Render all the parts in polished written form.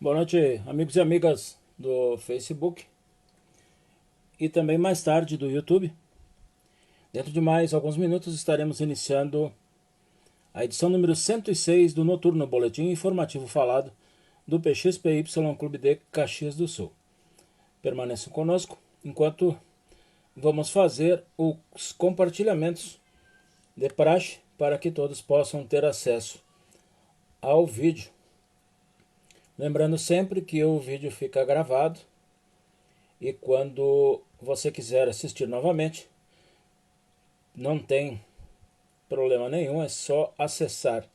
Boa noite, amigos e amigas do Facebook e também mais tarde do YouTube. Dentro de mais alguns minutos estaremos iniciando a edição número 106 do Noturno Boletim Informativo Falado do PXPY Clube de Caxias do Sul. Permaneçam conosco enquanto vamos fazer os compartilhamentos de praxe para que todos possam ter acesso ao vídeo. Lembrando sempre que o vídeo fica gravado e quando você quiser assistir novamente, não tem problema nenhum, é só acessar.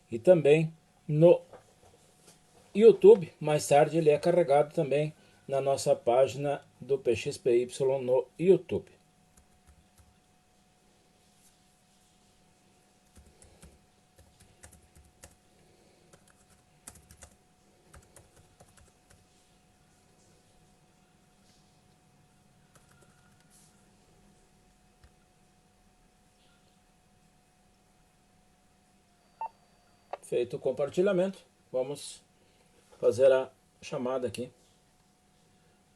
E também no YouTube, mais tarde ele é carregado também na nossa página do PXPY no YouTube. Feito o compartilhamento, vamos fazer a chamada aqui.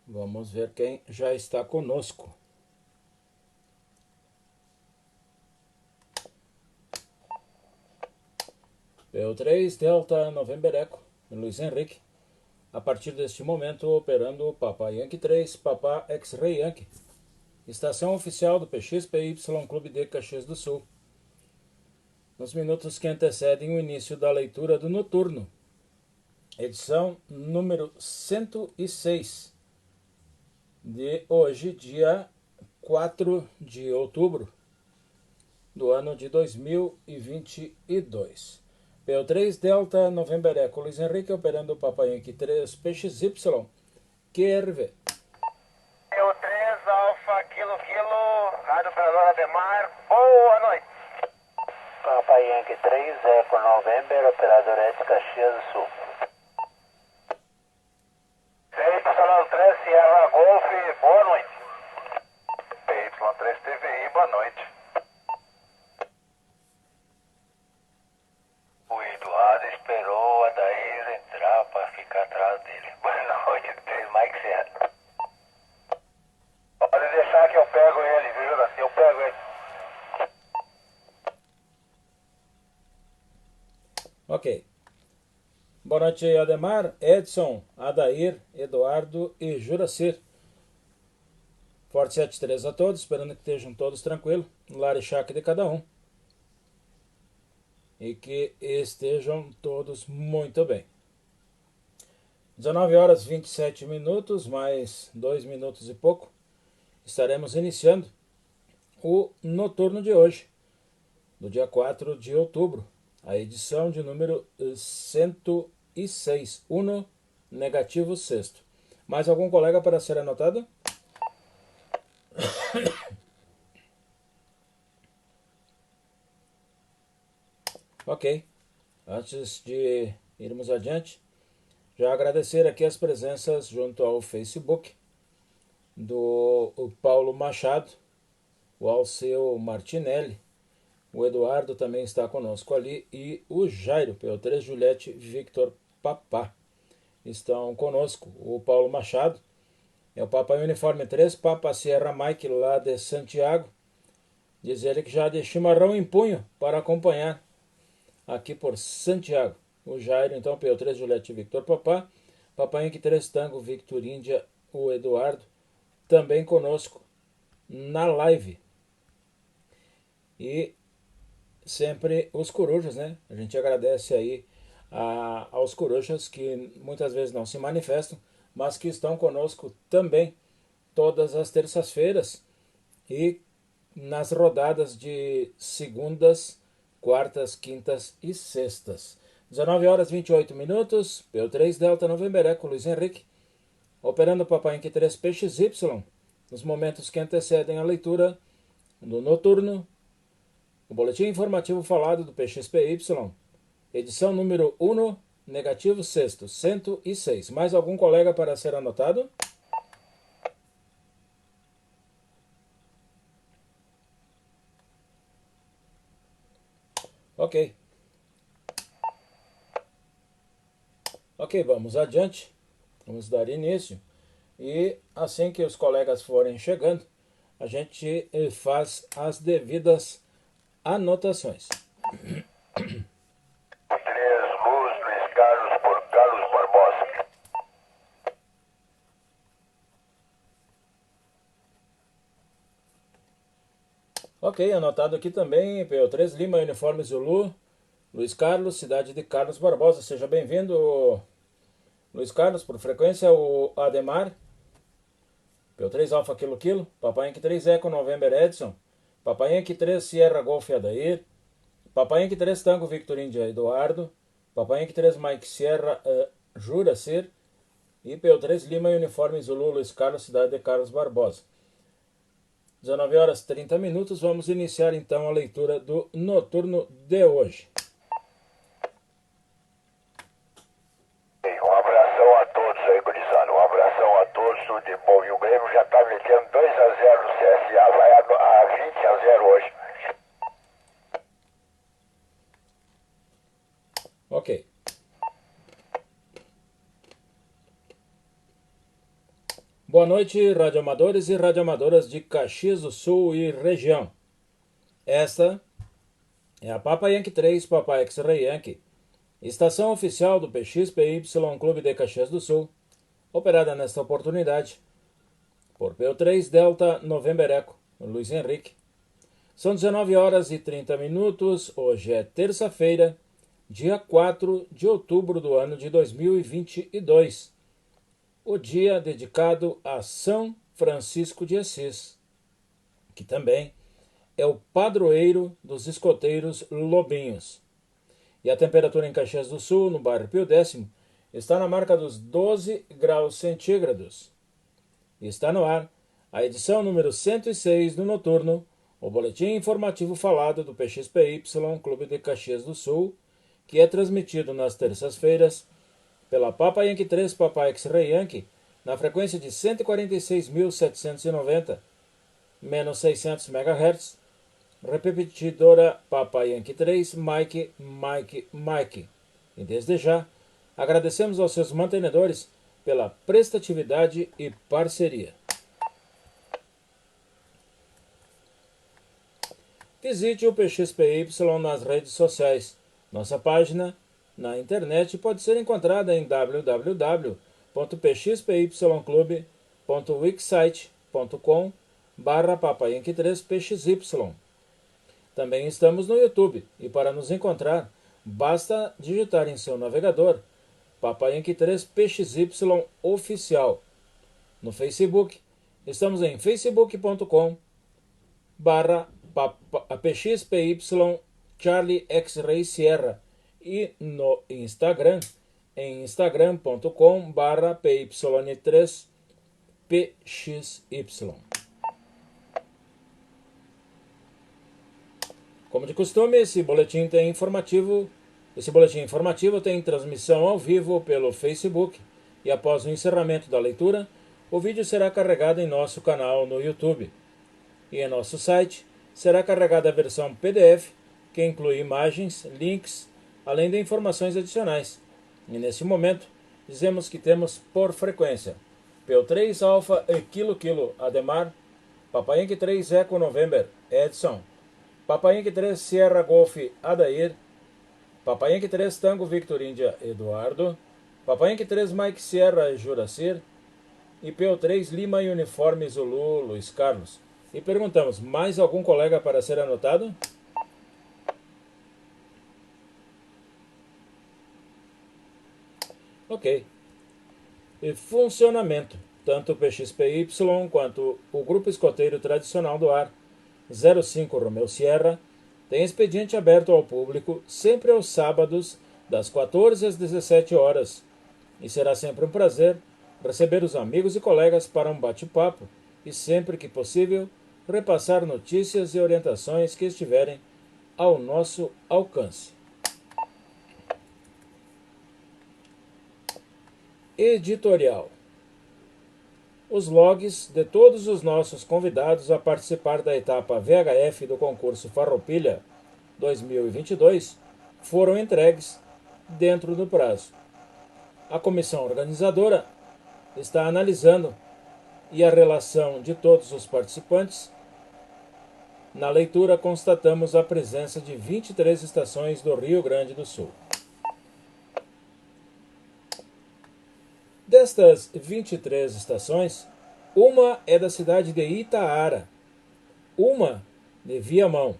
Vamos ver quem já está conosco. P3 Delta November Echo, Luiz Henrique. A partir deste momento, operando Papa Yankee 3, Papa X-Ray Yankee. Estação oficial do PXPY Clube de Caxias do Sul. Nos minutos que antecedem o início da leitura do Noturno. Edição número 106 de hoje, dia 4 de outubro do ano de 2022. PO3 Delta November Echo Luiz Henrique operando o Papa Yankee 3 PXY QRV. PO3 Alfa Kilo Kilo, Rádio Operadora Ademar, boa noite. Papa Yankee 3 Eco November, Operador S Caxias do Sul. PY3 Sierra Golf, boa noite. PY3 TVI, boa noite. O Eduardo esperou a Adair entrar para ficar atrás dele. Boa noite. 3 Mike Serra. Pode deixar que eu pego ele, viu, Juraci? Eu pego ele. Ok. Boa noite, Ademar, Edson, Adair, Eduardo e Juracir. Forte 73 a todos, esperando que estejam todos tranquilos, no lar e chácara de cada um. E que estejam todos muito bem. 19 horas 27 minutos, mais 2 minutos e pouco, estaremos iniciando o noturno de hoje, do dia 4 de outubro, a edição de número 106, Uno negativo sexto. Mais algum colega para ser anotado? Ok. Antes de irmos adiante, já agradecer aqui as presenças junto ao Facebook do Paulo Machado, o Alceu Martinelli, o Eduardo também está conosco ali e o Jairo, PO3 Juliette Victor Papá, estão conosco. O Paulo Machado é o Papa Uniforme 3, Papa Sierra Mike lá de Santiago. Diz ele que já de chimarrão em punho para acompanhar aqui por Santiago. O Jairo, então, PO3 Juliette Victor Papá, Papa Yankee 3 Tango Victor Índia, o Eduardo, também conosco na live. E sempre os corujas, né? A gente agradece aí aos corujas que muitas vezes não se manifestam, mas que estão conosco também todas as terças-feiras e nas rodadas de segundas, quartas, quintas e sextas. 19 horas 28 minutos, PO3 Delta November Echo Luiz Henrique, operando o Papa Yankee 3 PXY, nos momentos que antecedem a leitura do noturno, o boletim informativo falado do PXPY, edição número 1, negativo sexto, 106. Mais algum colega para ser anotado? Ok. Ok, vamos adiante. Vamos dar início. E assim que os colegas forem chegando, a gente faz as devidas anotações. 3 Luz, Luiz Carlos por Carlos Barbosa. Ok, anotado aqui também, PO3 Lima, Uniforme Zulu, Luiz Carlos, cidade de Carlos Barbosa. Seja bem-vindo, Luiz Carlos, por frequência, o Ademar, PO3 Alfa Kilo Kilo, Papai Yankee 3 Eco November Edson, Papai Yankee 3 Sierra Golf Adair, Papai Yankee 3 Tango Victor India Eduardo, Papai Yankee 3 Mike Sierra Juracir e PO3 Lima Uniforme Zulu Luiz Carlos, cidade de Carlos Barbosa. 19 horas 30 minutos, vamos iniciar então a leitura do noturno de hoje. Um abração a todos aí, gurizada. Um abração a todos, tudo de bom. E o Grêmio já tá metendo 2-0 no CSA, vai a 20-0 hoje. Ok. Boa noite, radioamadores e radioamadoras de Caxias do Sul e região. Esta é a Papa Yankee 3, Papa X-Ray Yankee, estação oficial do PXPY Clube de Caxias do Sul, operada nesta oportunidade por PO3 Delta November Eco, Luiz Henrique. São 19 horas e 30 minutos, hoje é terça-feira, dia 4 de outubro do ano de 2022. O dia dedicado a São Francisco de Assis, que também é o padroeiro dos escoteiros lobinhos. E a temperatura em Caxias do Sul, no bairro Pio X, está na marca dos 12 graus centígrados. E está no ar a edição número 106 do Noturno, o boletim informativo falado do PXPY Clube de Caxias do Sul, que é transmitido nas terças-feiras pela Papa Yankee 3 Papa X-Ray Yankee, na frequência de 146.790, menos 600 MHz, repetidora Papa Yankee 3 Mike. E desde já, agradecemos aos seus mantenedores pela prestatividade e parceria. Visite o PXPY nas redes sociais. Nossa página na internet pode ser encontrada em www.pxpy.wixsite.com/papayankee3pxy. Também estamos no YouTube e para nos encontrar, basta digitar em seu navegador Papa Yankee 3 PXY Oficial. No Facebook, estamos em facebook.com/PXPY Charlie X-Ray Sierra e no Instagram, em instagram.com/PY3PXY. Como de costume, esse boletim informativo tem transmissão ao vivo pelo Facebook e após o encerramento da leitura, o vídeo será carregado em nosso canal no YouTube. E em nosso site será carregada a versão PDF, que inclui imagens, links, além de informações adicionais. E nesse momento, dizemos que temos por frequência PO3 Alfa e Kilo Kilo Ademar, Papai Yankee 3 Eco November Edson, Papai Yankee 3 Sierra Golf Adair, Papai Yankee 3 Tango Victor India Eduardo, Papai Yankee 3 Mike Sierra Juracir e PO3 Lima Uniforme Zulu Luiz Carlos. E perguntamos, mais algum colega para ser anotado? Ok. E funcionamento. Tanto o PXPY quanto o Grupo Escoteiro Tradicional do Ar 05 Romeu Sierra tem expediente aberto ao público sempre aos sábados, das 14 às 17 horas. E será sempre um prazer receber os amigos e colegas para um bate-papo e, sempre que possível, repassar notícias e orientações que estiverem ao nosso alcance. Editorial. Os logs de todos os nossos convidados a participar da etapa VHF do concurso Farroupilha 2022 foram entregues dentro do prazo. A comissão organizadora está analisando e a relação de todos os participantes. Na leitura, constatamos a presença de 23 estações do Rio Grande do Sul. Destas 23 estações, uma é da cidade de Itaara, uma de Viamão,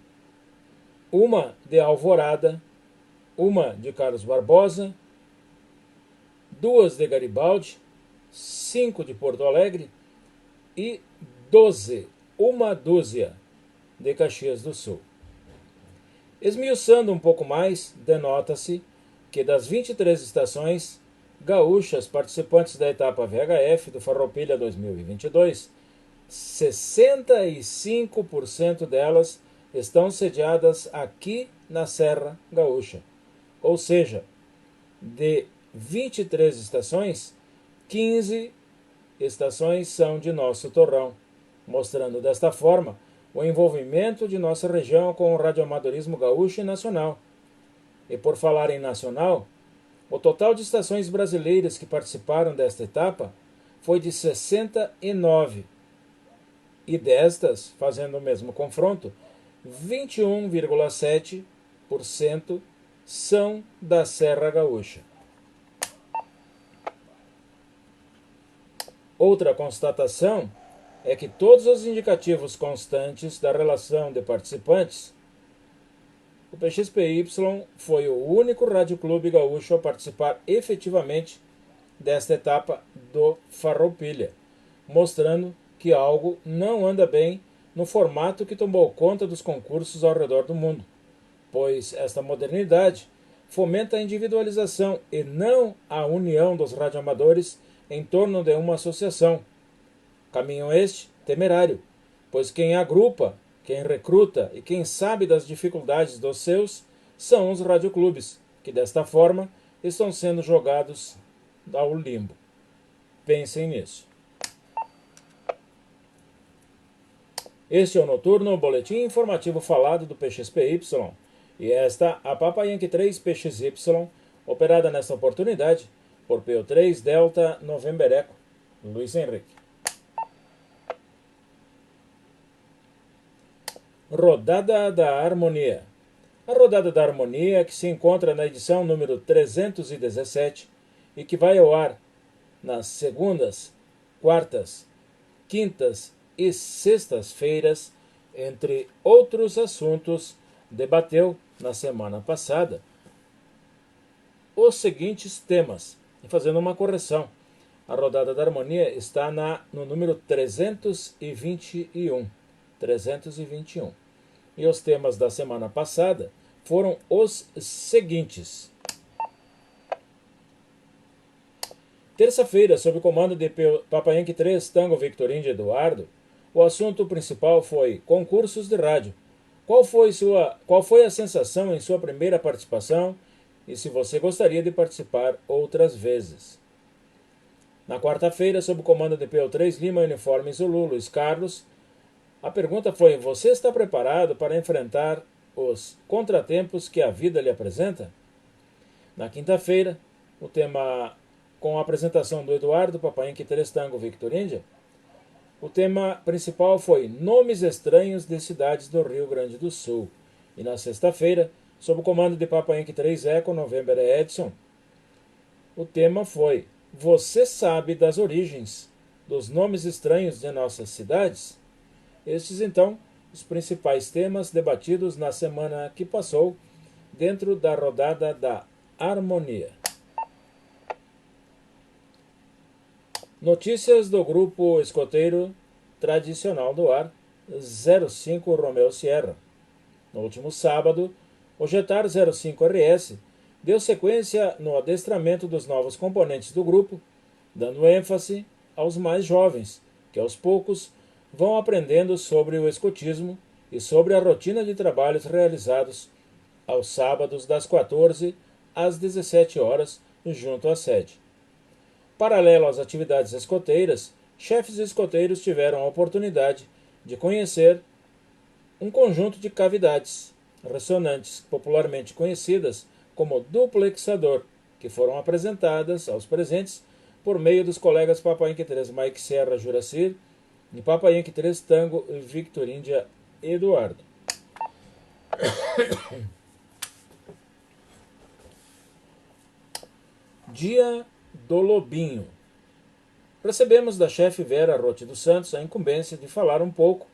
uma de Alvorada, uma de Carlos Barbosa, 2 de Garibaldi, 5 de Porto Alegre e 12, uma dúzia, de Caxias do Sul. Esmiuçando um pouco mais, denota-se que das 23 estações gaúchas participantes da etapa VHF do Farroupilha 2022, 65% delas estão sediadas aqui na Serra Gaúcha. Ou seja, de 23 estações, 15 estações são de nosso torrão, mostrando desta forma o envolvimento de nossa região com o radioamadorismo gaúcho e nacional. E por falar em nacional, o total de estações brasileiras que participaram desta etapa foi de 69, e destas, fazendo o mesmo confronto, 21,7% são da Serra Gaúcha. Outra constatação é que todos os indicativos constantes da relação de participantes, o PXPY foi o único radioclube gaúcho a participar efetivamente desta etapa do Farroupilha, mostrando que algo não anda bem no formato que tomou conta dos concursos ao redor do mundo, pois esta modernidade fomenta a individualização e não a união dos radioamadores em torno de uma associação. Caminho este temerário, pois quem agrupa, quem recruta e quem sabe das dificuldades dos seus são os radioclubes, que desta forma estão sendo jogados ao limbo. Pensem nisso. Este é o Noturno, o boletim informativo falado do PXPY, e esta a Papa Yankee 3 PXY, operada nesta oportunidade por PO3 Delta November Eco, Luiz Henrique. Rodada da Harmonia. A Rodada da Harmonia, que se encontra na edição número 317 e que vai ao ar nas segundas, quartas, quintas e sextas-feiras, entre outros assuntos, debateu na semana passada os seguintes temas. E fazendo uma correção, a Rodada da Harmonia está no número 321. E os temas da semana passada foram os seguintes. Terça-feira, sob o comando de Papa Yankee 3 Tango Victor India Eduardo, o assunto principal foi concursos de rádio. Qual foi a sensação em sua primeira participação e se você gostaria de participar outras vezes? Na quarta-feira, sob o comando de PO3 Lima Uniforme Zulu Luiz Carlos, a pergunta foi: você está preparado para enfrentar os contratempos que a vida lhe apresenta? Na quinta-feira, o tema com a apresentação do Eduardo Papa Yankee 3 Tango Victor India, o tema principal foi nomes estranhos de cidades do Rio Grande do Sul. E na sexta-feira, sob o comando de Papa Yankee 3 Eco November Edson, o tema foi: você sabe das origens dos nomes estranhos de nossas cidades? Estes, então, os principais temas debatidos na semana que passou dentro da Rodada da Harmonia. Notícias do grupo escoteiro tradicional do ar 05 Romeo Sierra. No último sábado, o Jetar 05RS deu sequência no adestramento dos novos componentes do grupo, dando ênfase aos mais jovens, que aos poucos vão aprendendo sobre o escotismo e sobre a rotina de trabalhos realizados aos sábados das 14 às 17 horas junto à sede. Paralelo às atividades escoteiras, chefes escoteiros tiveram a oportunidade de conhecer um conjunto de cavidades ressonantes, popularmente conhecidas como duplexador, que foram apresentadas aos presentes por meio dos colegas Papa Yankee 3 Mike Serra Juracir e Papa Yankee 3 Tango Victor Índia Eduardo. Dia do Lobinho. Recebemos da chefe Vera Rotti dos Santos a incumbência de falar um pouco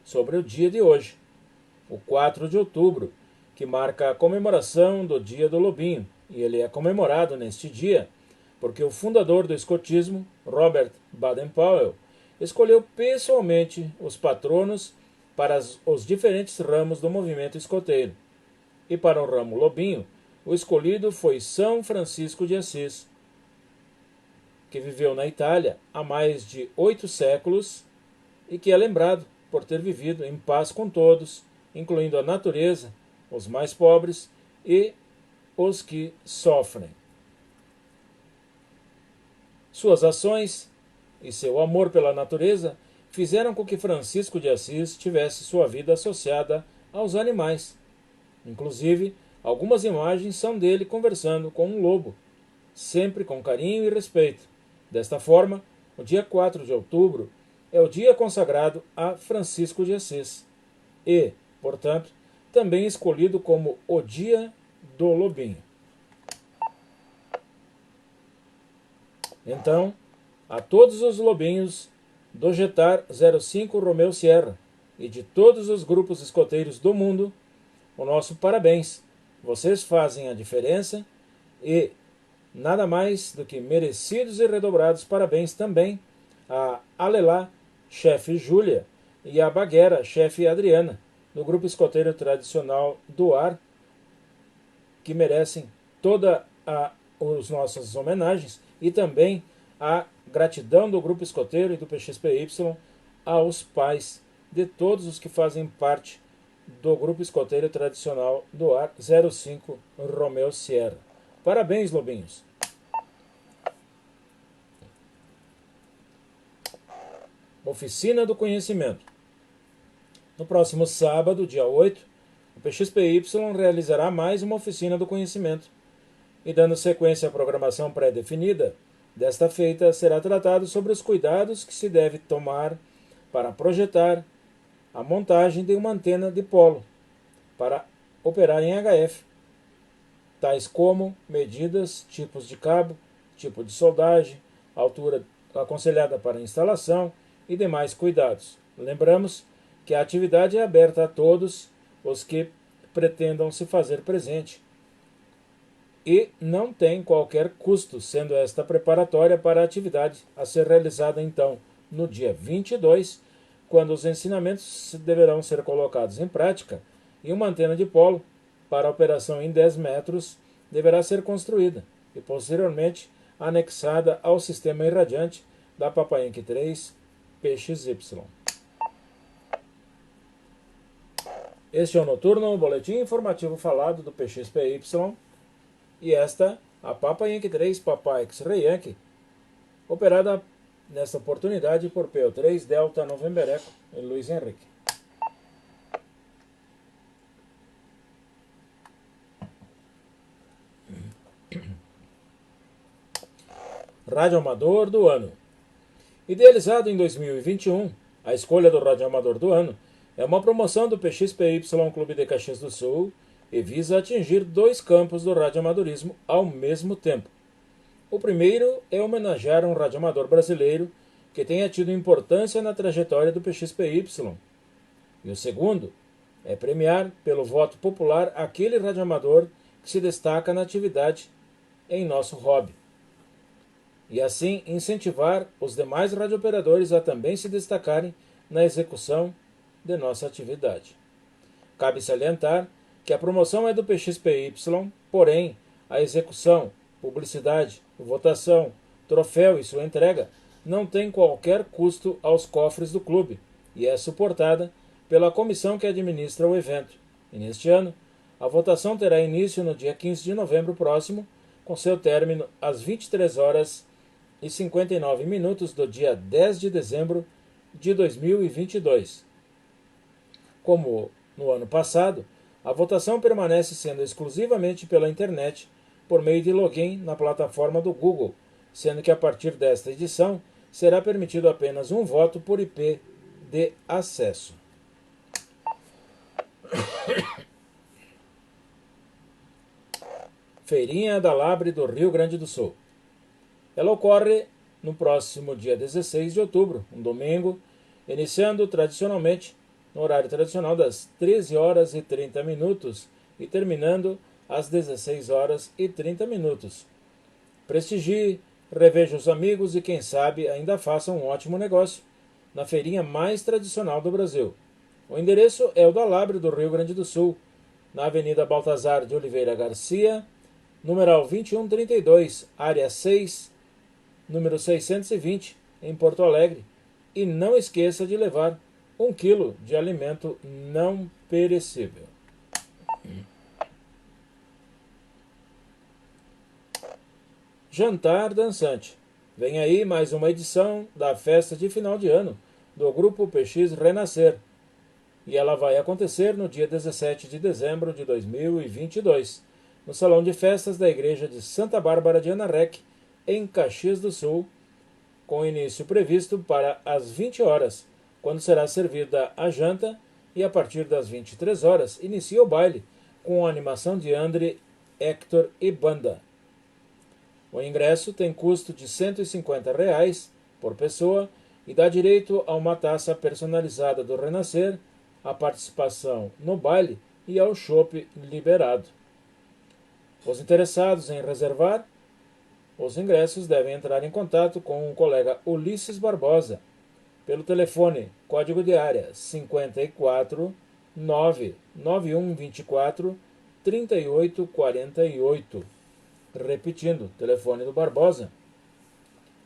sobre o dia de hoje, o 4 de outubro, que marca a comemoração do Dia do Lobinho, e ele é comemorado neste dia porque o fundador do escotismo, Robert Baden-Powell, escolheu pessoalmente os patronos para os diferentes ramos do movimento escoteiro. E para o ramo Lobinho, o escolhido foi São Francisco de Assis, que viveu na Itália há mais de 8 séculos e que é lembrado por ter vivido em paz com todos, incluindo a natureza, os mais pobres e os que sofrem. Suas ações e seu amor pela natureza fizeram com que Francisco de Assis tivesse sua vida associada aos animais. Inclusive, algumas imagens são dele conversando com um lobo, sempre com carinho e respeito. Desta forma, o dia 4 de outubro é o dia consagrado a Francisco de Assis e, portanto, também escolhido como o Dia do Lobinho. Então, a todos os lobinhos do Jetar 05 Romeu Sierra e de todos os grupos escoteiros do mundo, o nosso parabéns. Vocês fazem a diferença e nada mais do que merecidos e redobrados parabéns também a Alelá, chefe Júlia, e a Baguera, chefe Adriana, do grupo escoteiro tradicional do Ar, que merecem todas as nossas homenagens e também a gratidão do grupo escoteiro e do PXPY aos pais de todos os que fazem parte do grupo escoteiro tradicional do Ar 05 Romeu Sierra. Parabéns, lobinhos! Oficina do Conhecimento. No próximo sábado, dia 8, o PXPY realizará mais uma Oficina do Conhecimento. E dando sequência à programação pré-definida, desta feita será tratado sobre os cuidados que se deve tomar para projetar a montagem de uma antena de polo para operar em HF, tais como medidas, tipos de cabo, tipo de soldagem, altura aconselhada para instalação e demais cuidados. Lembramos que a atividade é aberta a todos os que pretendam se fazer presente e não tem qualquer custo, sendo esta preparatória para a atividade a ser realizada então no dia 22, quando os ensinamentos deverão ser colocados em prática e uma antena de polo para operação em 10 metros deverá ser construída e posteriormente anexada ao sistema irradiante da Papa Yankee 3 PXY. Este é o Noturno, o boletim informativo falado do PXPY, e esta, a Papa Yankee 3 Papa X-Ray Yankee, operada nesta oportunidade por PO3 Delta November Echo e Luiz Henrique. Rádio Amador do Ano. Idealizado em 2021, a escolha do Rádio Amador do Ano é uma promoção do PXPY Clube de Caxias do Sul e visa atingir 2 campos do radioamadorismo ao mesmo tempo. O primeiro é homenagear um radioamador brasileiro que tenha tido importância na trajetória do PXPY. E o segundo é premiar pelo voto popular aquele radioamador que se destaca na atividade em nosso hobby. E assim incentivar os demais radiooperadores a também se destacarem na execução de nossa atividade. Cabe salientar que a promoção é do PXPY, porém a execução, publicidade, votação, troféu e sua entrega não tem qualquer custo aos cofres do clube e é suportada pela comissão que administra o evento. E neste ano, a votação terá início no dia 15 de novembro próximo, com seu término às 23 horas e 59 minutos do dia 10 de dezembro de 2022. Como no ano passado, a votação permanece sendo exclusivamente pela internet por meio de login na plataforma do Google, sendo que a partir desta edição será permitido apenas um voto por IP de acesso. Feirinha da Labre do Rio Grande do Sul. Ela ocorre no próximo dia 16 de outubro, um domingo, iniciando tradicionalmente no horário tradicional das 13 horas e 30 minutos e terminando às 16 horas e 30 minutos. Prestigie, reveja os amigos e quem sabe ainda faça um ótimo negócio na feirinha mais tradicional do Brasil. O endereço é o da Labre do Rio Grande do Sul, na Avenida Baltazar de Oliveira Garcia, numeral 2132, área 6, número 620, em Porto Alegre. E não esqueça de levar 1 quilo de alimento não perecível. Jantar dançante. Vem aí mais uma edição da festa de final de ano do Grupo PX Renascer. E ela vai acontecer no dia 17 de dezembro de 2022, no Salão de Festas da Igreja de Santa Bárbara de Anarec, em Caxias do Sul, com início previsto para as 20 horas, quando será servida a janta, e a partir das 23 horas inicia o baile, com a animação de André, Hector e banda. O ingresso tem custo de R$ 150 por pessoa e dá direito a uma taça personalizada do Renascer, a participação no baile e ao chopp liberado. Os interessados em reservar os ingressos devem entrar em contato com o colega Ulisses Barbosa pelo telefone código de área 54 99124 3848. Repetindo, telefone do Barbosa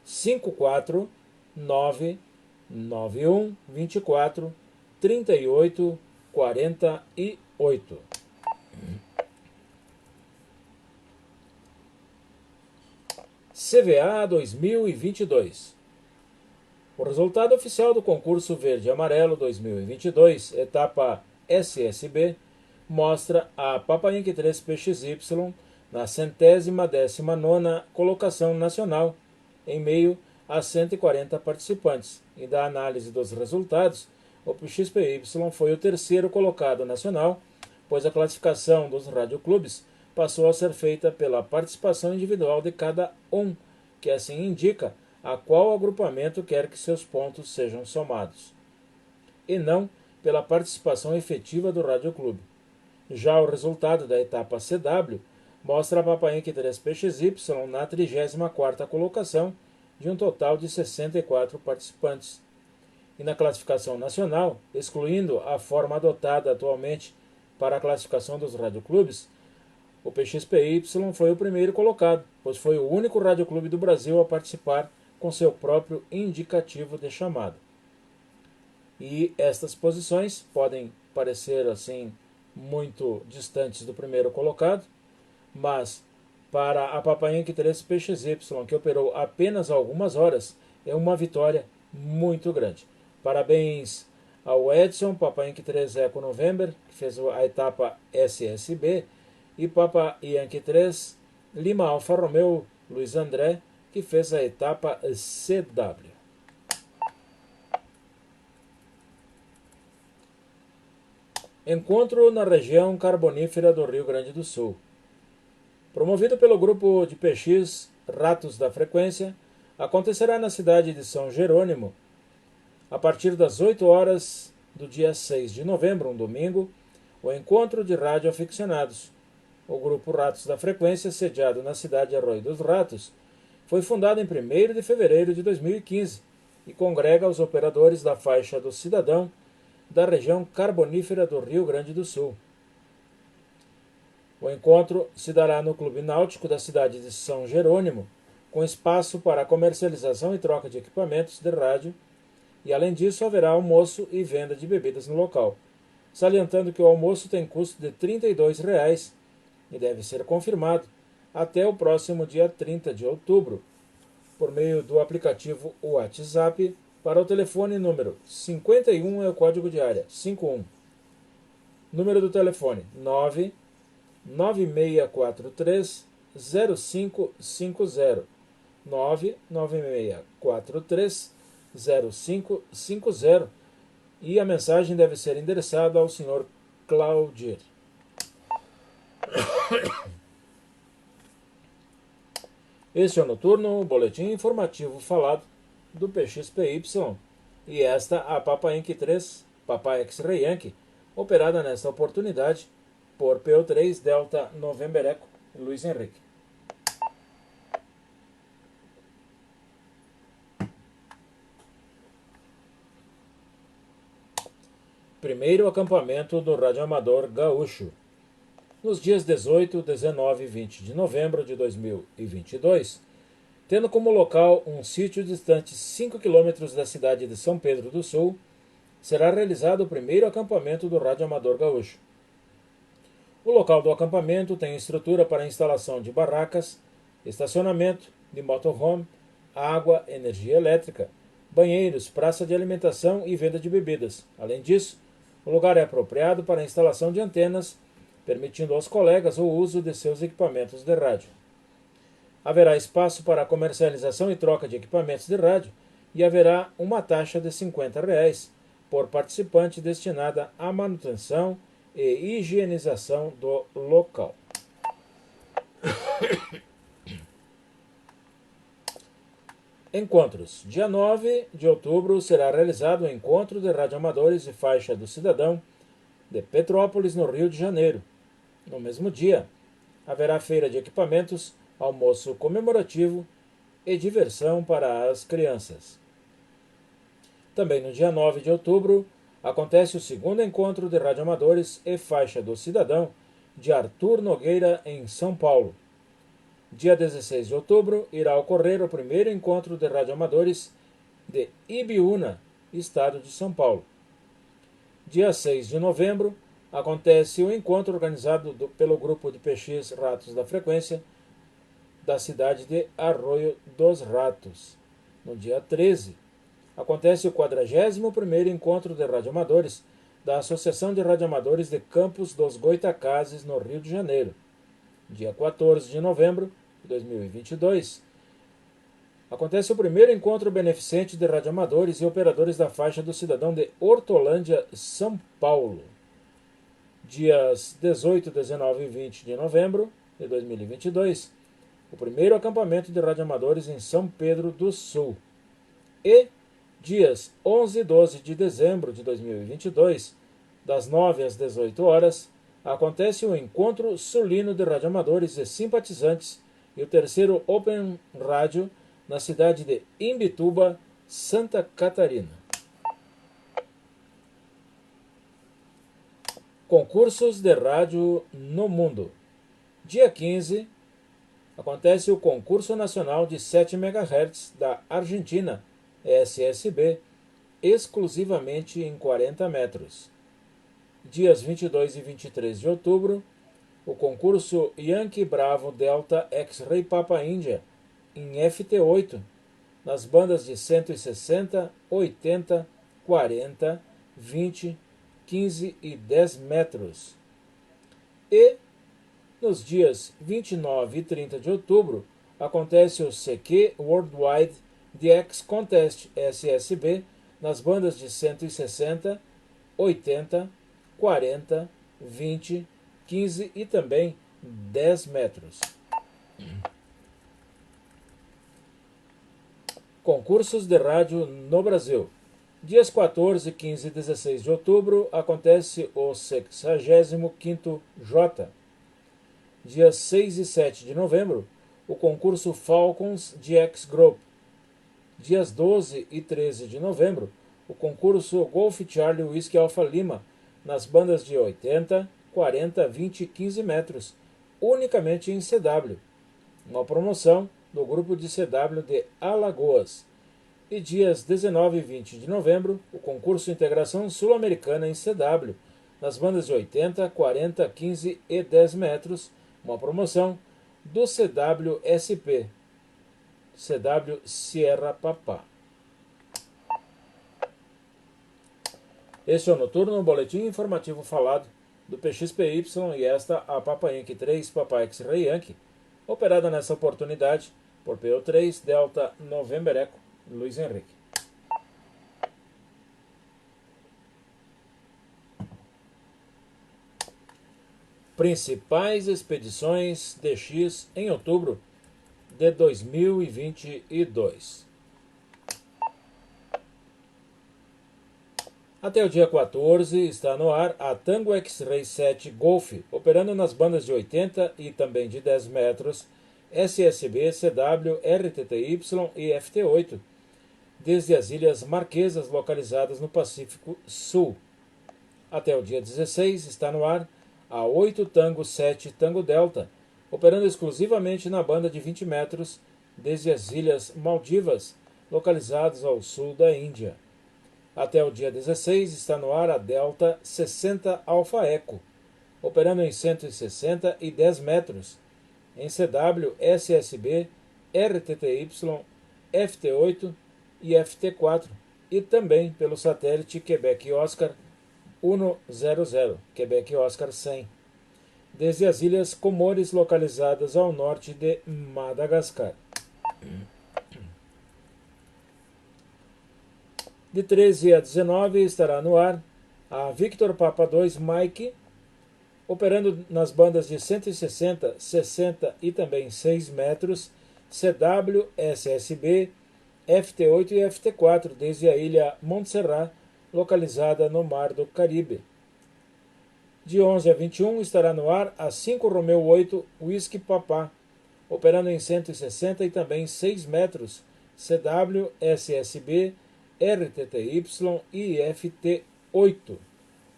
54 99124 3848. CVA 2022. O resultado oficial do concurso Verde e Amarelo 2022, etapa SSB, mostra a Papa Inc. 3 PXY na 119ª colocação nacional, em meio a 140 participantes, e da análise dos resultados, o PXPY foi o terceiro colocado nacional, pois a classificação dos radioclubes passou a ser feita pela participação individual de cada um, que assim indica a qual agrupamento quer que seus pontos sejam somados, e não pela participação efetiva do radioclube. Já o resultado da etapa CW mostra a Papa Inc. 3 PXY na 34ª colocação, de um total de 64 participantes. E na classificação nacional, excluindo a forma adotada atualmente para a classificação dos radioclubes, o PXPY foi o primeiro colocado, pois foi o único radioclube do Brasil a participar com seu próprio indicativo de chamada. E estas posições podem parecer assim muito distantes do primeiro colocado, mas para a Papa Inc. 3 PXY, que operou apenas algumas horas, é uma vitória muito grande. Parabéns ao Edson, Papa Inc. 3 Eco November, que fez a etapa SSB, e Papa Yankee 3 Lima Alfa Romeo Luiz André, que fez a etapa CW. Encontro na região carbonífera do Rio Grande do Sul. Promovido pelo grupo de PX Ratos da Frequência, acontecerá na cidade de São Jerônimo, a partir das 8 horas do dia 6 de novembro, um domingo, o encontro de radioaficionados. O grupo Ratos da Frequência, sediado na cidade de Arroio dos Ratos, foi fundado em 1º de fevereiro de 2015 e congrega os operadores da faixa do Cidadão da região carbonífera do Rio Grande do Sul. O encontro se dará no Clube Náutico da cidade de São Jerônimo, com espaço para comercialização e troca de equipamentos de rádio, e além disso haverá almoço e venda de bebidas no local, salientando que o almoço tem custo de R$ 32 e deve ser confirmado até o próximo dia 30 de outubro, por meio do aplicativo WhatsApp, para o telefone número 51 é o código de área 51. Número do telefone 99643 0550 99643 0550 e a mensagem deve ser endereçada ao Sr. Claudir. Este é o Noturno, o boletim informativo falado do PXPY e esta a Papa Inc 3, Papa X-Ray Yankee, operada nesta oportunidade por PO3 Delta November Echo Luiz Henrique. Primeiro acampamento do radioamador gaúcho. Nos dias 18, 19 e 20 de novembro de 2022, tendo como local um sítio distante 5 quilômetros da cidade de São Pedro do Sul, será realizado o primeiro acampamento do radioamador gaúcho. O local do acampamento tem estrutura para instalação de barracas, estacionamento, de motorhome, água, energia elétrica, banheiros, praça de alimentação e venda de bebidas. Além disso, o lugar é apropriado para a instalação de antenas, permitindo aos colegas o uso de seus equipamentos de rádio. Haverá espaço para comercialização e troca de equipamentos de rádio e haverá uma taxa de R$ 50 por participante destinada à manutenção e higienização do local. Encontros. Dia 9 de outubro será realizado o Encontro de Radioamadores e Faixa do Cidadão de Petrópolis, no Rio de Janeiro. No mesmo dia, haverá feira de equipamentos, almoço comemorativo e diversão para as crianças. Também no dia 9 de outubro, acontece o segundo Encontro de Radioamadores e Faixa do Cidadão de Arthur Nogueira, em São Paulo. Dia 16 de outubro, irá ocorrer o primeiro Encontro de Radioamadores de Ibiúna, estado de São Paulo. Dia 6 de novembro, acontece o encontro organizado pelo grupo de PX Ratos da Frequência da cidade de Arroio dos Ratos. No dia 13, acontece o 41º Encontro de Radioamadores da Associação de Radioamadores de Campos dos Goitacazes, no Rio de Janeiro. Dia 14 de novembro de 2022, acontece o primeiro encontro beneficente de radioamadores e operadores da faixa do cidadão de Hortolândia, São Paulo. Dias 18, 19 e 20 de novembro de 2022, o primeiro acampamento de radioamadores em São Pedro do Sul. E dias 11 e 12 de dezembro de 2022, das 9 às 18 horas, acontece o Encontro Sulino de Radioamadores e Simpatizantes e o terceiro Open Rádio na cidade de Imbituba, Santa Catarina. Concursos de rádio no mundo. Dia 15, acontece o Concurso Nacional de 7 MHz da Argentina, SSB, exclusivamente em 40 metros. Dias 22 e 23 de outubro, o concurso Yankee Bravo Delta X-Ray Papa India, em FT8, nas bandas de 160, 80, 40, 20, 15 e 10 metros. E, nos dias 29 e 30 de outubro, acontece o CQ Worldwide DX Contest SSB, nas bandas de 160, 80, 40, 20, 15 e também 10 metros. Concursos de rádio no Brasil. Dias 14, 15 e 16 de outubro acontece o 65º J. Dias 6 e 7 de novembro, o concurso Falcons DX Group. Dias 12 e 13 de novembro, o concurso Golf Charlie Whiskey Alpha Lima, nas bandas de 80, 40, 20 e 15 metros, unicamente em CW. Uma promoção do grupo de CW de Alagoas. E dias 19 e 20 de novembro, o concurso Integração Sul-Americana em CW, nas bandas de 80, 40, 15 e 10 metros, uma promoção do CW-SP, CW Sierra Papá. Este é o Noturno, um boletim informativo falado do PXPY e esta a Papa Inc 3, Papa X-Ray Yankee, operada nessa oportunidade por PO3 Delta November Echo Luiz Henrique. Principais expedições DX em outubro de 2022. Até o dia 14 está no ar a Tango X-Ray 7 Golf, operando nas bandas de 80 e também de 10 metros, SSB, CW, RTTY e FT8, desde as Ilhas Marquesas localizadas no Pacífico Sul. Até o dia 16 está no ar a 8 Tango 7 Tango Delta, operando exclusivamente na banda de 20 metros, desde as Ilhas Maldivas, localizadas ao sul da Índia. Até o dia 16 está no ar a Delta 60 Alpha Echo, operando em 160 e 10 metros, em CW, SSB, RTTY, FT8 e FT4, e também pelo satélite Quebec Oscar 100, Quebec Oscar 100, desde as Ilhas Comores localizadas ao norte de Madagascar. De 13 a 19 estará no ar a Victor Papa 2 Mike, operando nas bandas de 160, 60 e também 6 metros, CW, SSB, FT8 e FT4, desde a ilha Montserrat, localizada no Mar do Caribe. De 11 a 21 estará no ar a 5 Romeo 8 Whisky Papa, operando em 160 e também 6 metros, CW, SSB, RTTY e FT8.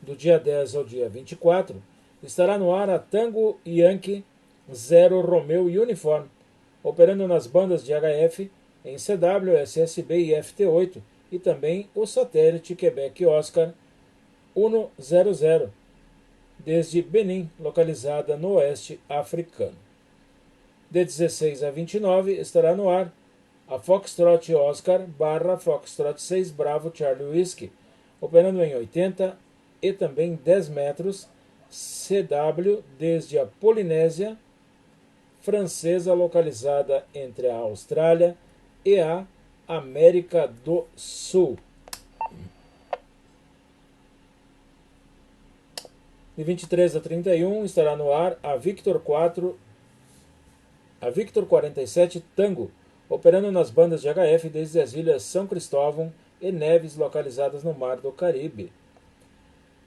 Do dia 10 ao dia 24, estará no ar a Tango Yankee 0 Romeo Uniform, operando nas bandas de HF em CW, SSB e FT8, e também o satélite Quebec Oscar 100, desde Benin, localizada no oeste africano. De 16 a 29 estará no ar a Foxtrot Oscar / Foxtrot 6 Bravo Charlie Whiskey, operando em 80 e também 10 metros, CW, desde a Polinésia Francesa, localizada entre a Austrália e a América do Sul. De 23 a 31 estará no ar a Victor 47 Tango, operando nas bandas de HF desde as Ilhas São Cristóvão e Neves, localizadas no Mar do Caribe.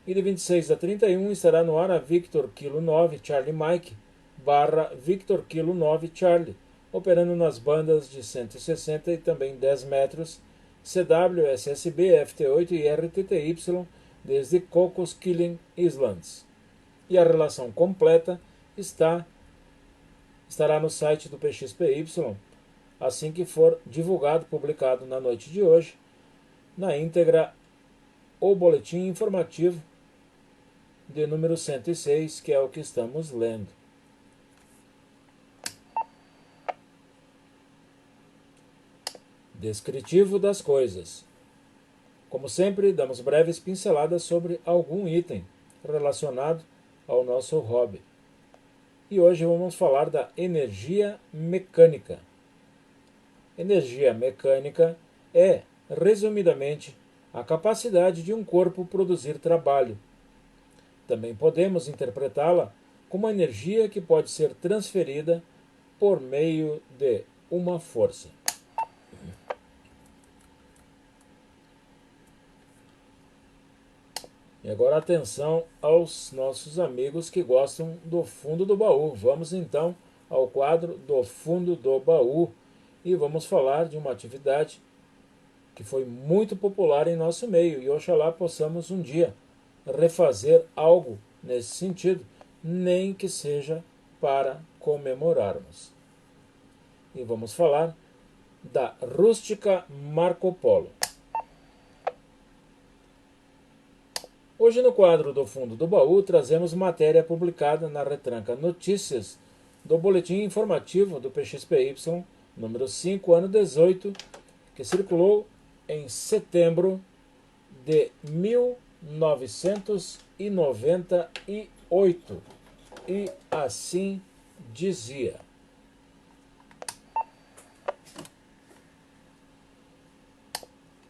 E de 26 a 31 estará no ar a Victor Kilo 9 Charlie Mike / Victor Kilo 9 Charlie, operando nas bandas de 160 e também 10 metros, CW, SSB, FT8 e RTTY, desde Cocos Keeling Islands. E a relação completa estará no site do PXPY, assim que for divulgado, publicado na noite de hoje, na íntegra, o boletim informativo de número 106, que é o que estamos lendo. Descritivo das coisas. Como sempre, damos breves pinceladas sobre algum item relacionado ao nosso hobby. E hoje vamos falar da energia mecânica. Energia mecânica é, resumidamente, a capacidade de um corpo produzir trabalho. Também podemos interpretá-la como energia que pode ser transferida por meio de uma força. E agora atenção aos nossos amigos que gostam do fundo do baú. Vamos então ao quadro do fundo do baú e vamos falar de uma atividade que foi muito popular em nosso meio e oxalá possamos um dia refazer algo nesse sentido, nem que seja para comemorarmos. E vamos falar da rústica Marco Polo. Hoje no quadro do fundo do baú trazemos matéria publicada na Retranca Notícias do Boletim Informativo do PXPY, número 5, ano 18, que circulou em setembro de 1998. E assim dizia: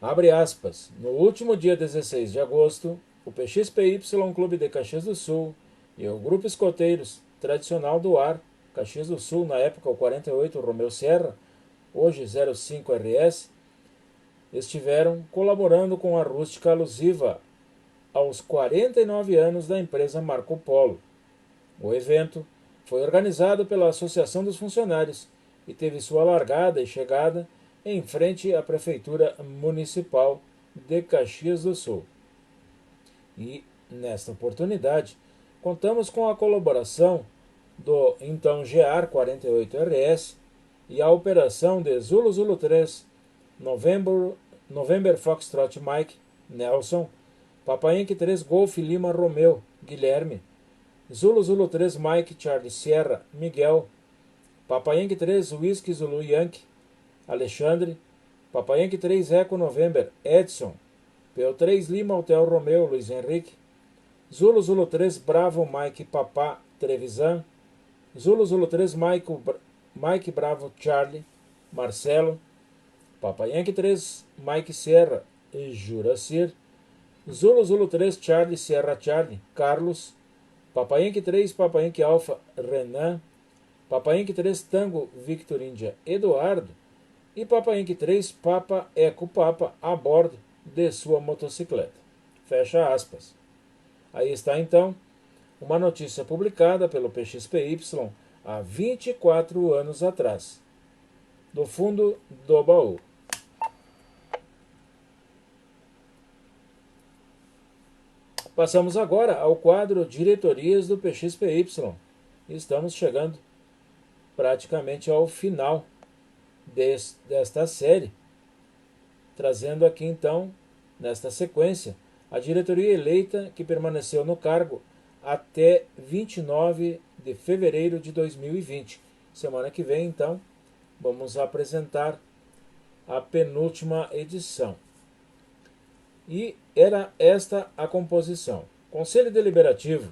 Abre aspas. No último dia 16 de agosto, o PXPY Clube de Caxias do Sul e o Grupo Escoteiros Tradicional do Ar, Caxias do Sul, na época o 48 Romeu Serra, hoje 05 RS, estiveram colaborando com a rústica alusiva aos 49 anos da empresa Marco Polo. O evento foi organizado pela Associação dos Funcionários e teve sua largada e chegada em frente à Prefeitura Municipal de Caxias do Sul. E, nesta oportunidade, contamos com a colaboração do então GEAR 48RS e a operação de Zulu Zulu 3, November Foxtrot Mike, Nelson, Papa Yankee 3 Golf Lima Romeu, Guilherme, Zulu Zulu 3 Mike Charlie Sierra, Miguel, Papa Yankee 3 Whisky Zulu Yankee, Alexandre, Papa Yankee 3 Eco November, Edson, PO3 Lima Hotel Romeu, Luiz Henrique, Zulu Zulu 3 Bravo Mike Papá, Trevisan, Zulu Zulu 3 Mike Bravo Charlie, Marcelo, Papa Yankee 3 Mike Sierra e Juracir, Zulu Zulu 3 Charlie Sierra Charlie, Carlos, Papa Yankee 3 Papa Yankee Alpha, Renan, Papa Yankee 3 Tango Victor India, Eduardo, e Papa Yankee 3 Papa Eco Papa a bordo de sua motocicleta. Fecha aspas. Aí está então uma notícia publicada pelo PXPY há 24 anos atrás, do fundo do baú. Passamos agora ao quadro Diretorias do PXPY. Estamos chegando praticamente ao final desta série, trazendo aqui então, nesta sequência, a diretoria eleita que permaneceu no cargo até 29 de fevereiro de 2020. Semana que vem, então, vamos apresentar a penúltima edição. E era esta a composição. Conselho Deliberativo,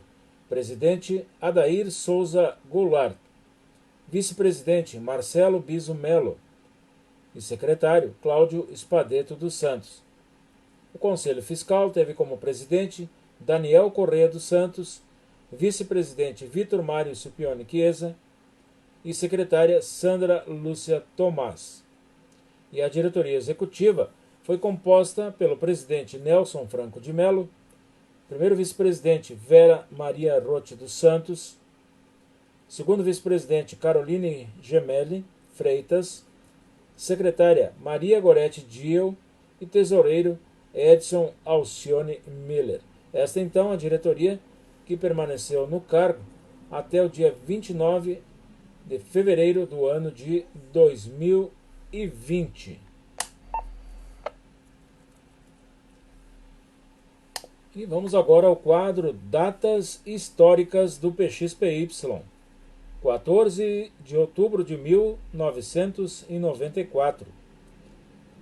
presidente Adair Souza Goulart, vice-presidente Marcelo Biso Melo e secretário Cláudio Espadeto dos Santos. O Conselho Fiscal teve como presidente Daniel Correia dos Santos, vice-presidente Vitor Mário Scipione Chiesa e secretária Sandra Lúcia Tomás. E a diretoria executiva foi composta pelo presidente Nelson Franco de Melo, primeiro vice-presidente Vera Maria Rotti dos Santos, segundo vice-presidente Caroline Gemelli Freitas, secretária Maria Gorete Diel e tesoureiro Edson Alcione Miller. Esta então a diretoria que permaneceu no cargo até o dia 29 de fevereiro do ano de 2020. E vamos agora ao quadro Datas Históricas do PXPY. 14 de outubro de 1994.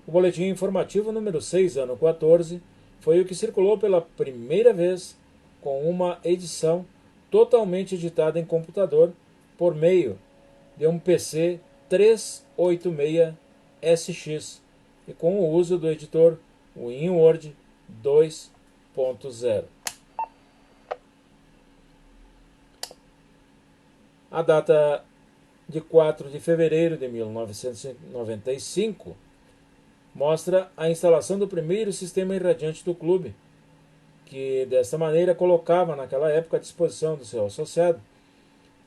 O boletim informativo número 6, ano 14, foi o que circulou pela primeira vez com uma edição totalmente editada em computador por meio de um PC 386SX e com o uso do editor WinWord 2.0. A data de 4 de fevereiro de 1995 mostra a instalação do primeiro sistema irradiante do clube, que desta maneira colocava naquela época à disposição do seu associado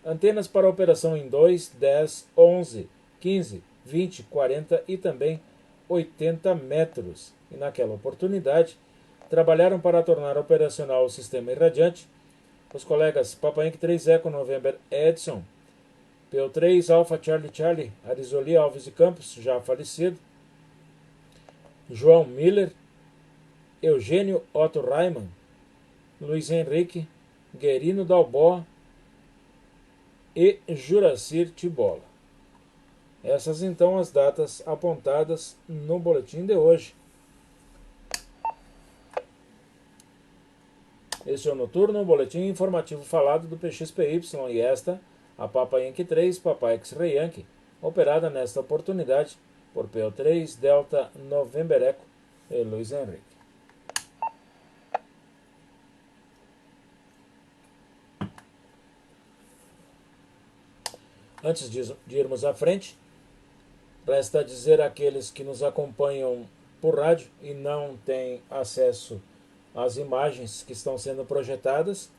antenas para operação em 2, 10, 11, 15, 20, 40 e também 80 metros. E naquela oportunidade trabalharam para tornar operacional o sistema irradiante os colegas Papa Yankee 3 Eco November Edson, PO3 Alpha Charlie Charlie Arizoli Alves de Campos, já falecido, João Miller, Eugênio Otto Raimann, Luiz Henrique, Guerino Dalbó e Juracir Tibola. Essas então as datas apontadas no boletim de hoje. Este é o Noturno, o boletim informativo falado do PXPY e esta, a Papa Yankee 3, Papa X-Ray Yankee, operada nesta oportunidade por PO3 Delta November Eco, e Luiz Henrique. Antes de irmos à frente, resta dizer àqueles que nos acompanham por rádio e não têm acesso às imagens que estão sendo projetadas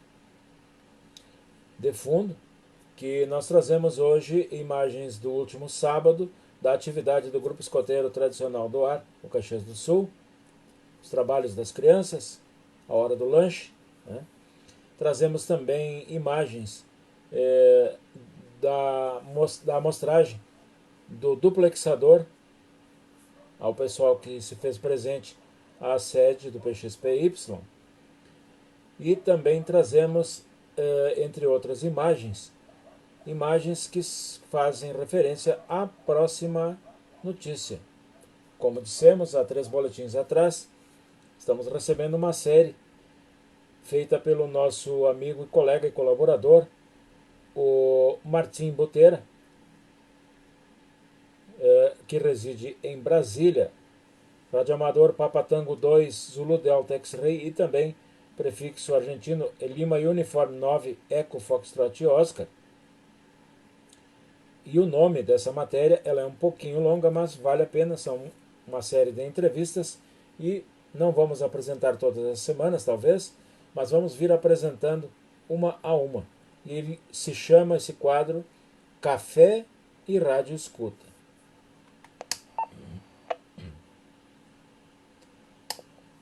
de fundo, que nós trazemos hoje imagens do último sábado da atividade do Grupo Escoteiro Tradicional do Ar, o Caxias do Sul, os trabalhos das crianças, a hora do lanche, né? Trazemos também imagens da amostragem do duplexador ao pessoal que se fez presente à sede do PXPY. E também trazemos, entre outras imagens que fazem referência à próxima notícia. Como dissemos há 3 boletins atrás, estamos recebendo uma série feita pelo nosso amigo, colega e colaborador, o Martim Butera, que reside em Brasília, radioamador Papatango 2 Zulu Delta X-Ray e também prefixo argentino Lima Uniform 9 Eco Foxtrot Oscar. E o nome dessa matéria, ela é um pouquinho longa, mas vale a pena, são uma série de entrevistas e não vamos apresentar todas as semanas, talvez, mas vamos vir apresentando uma a uma. E ele se chama, esse quadro, Café e Rádio Escuta.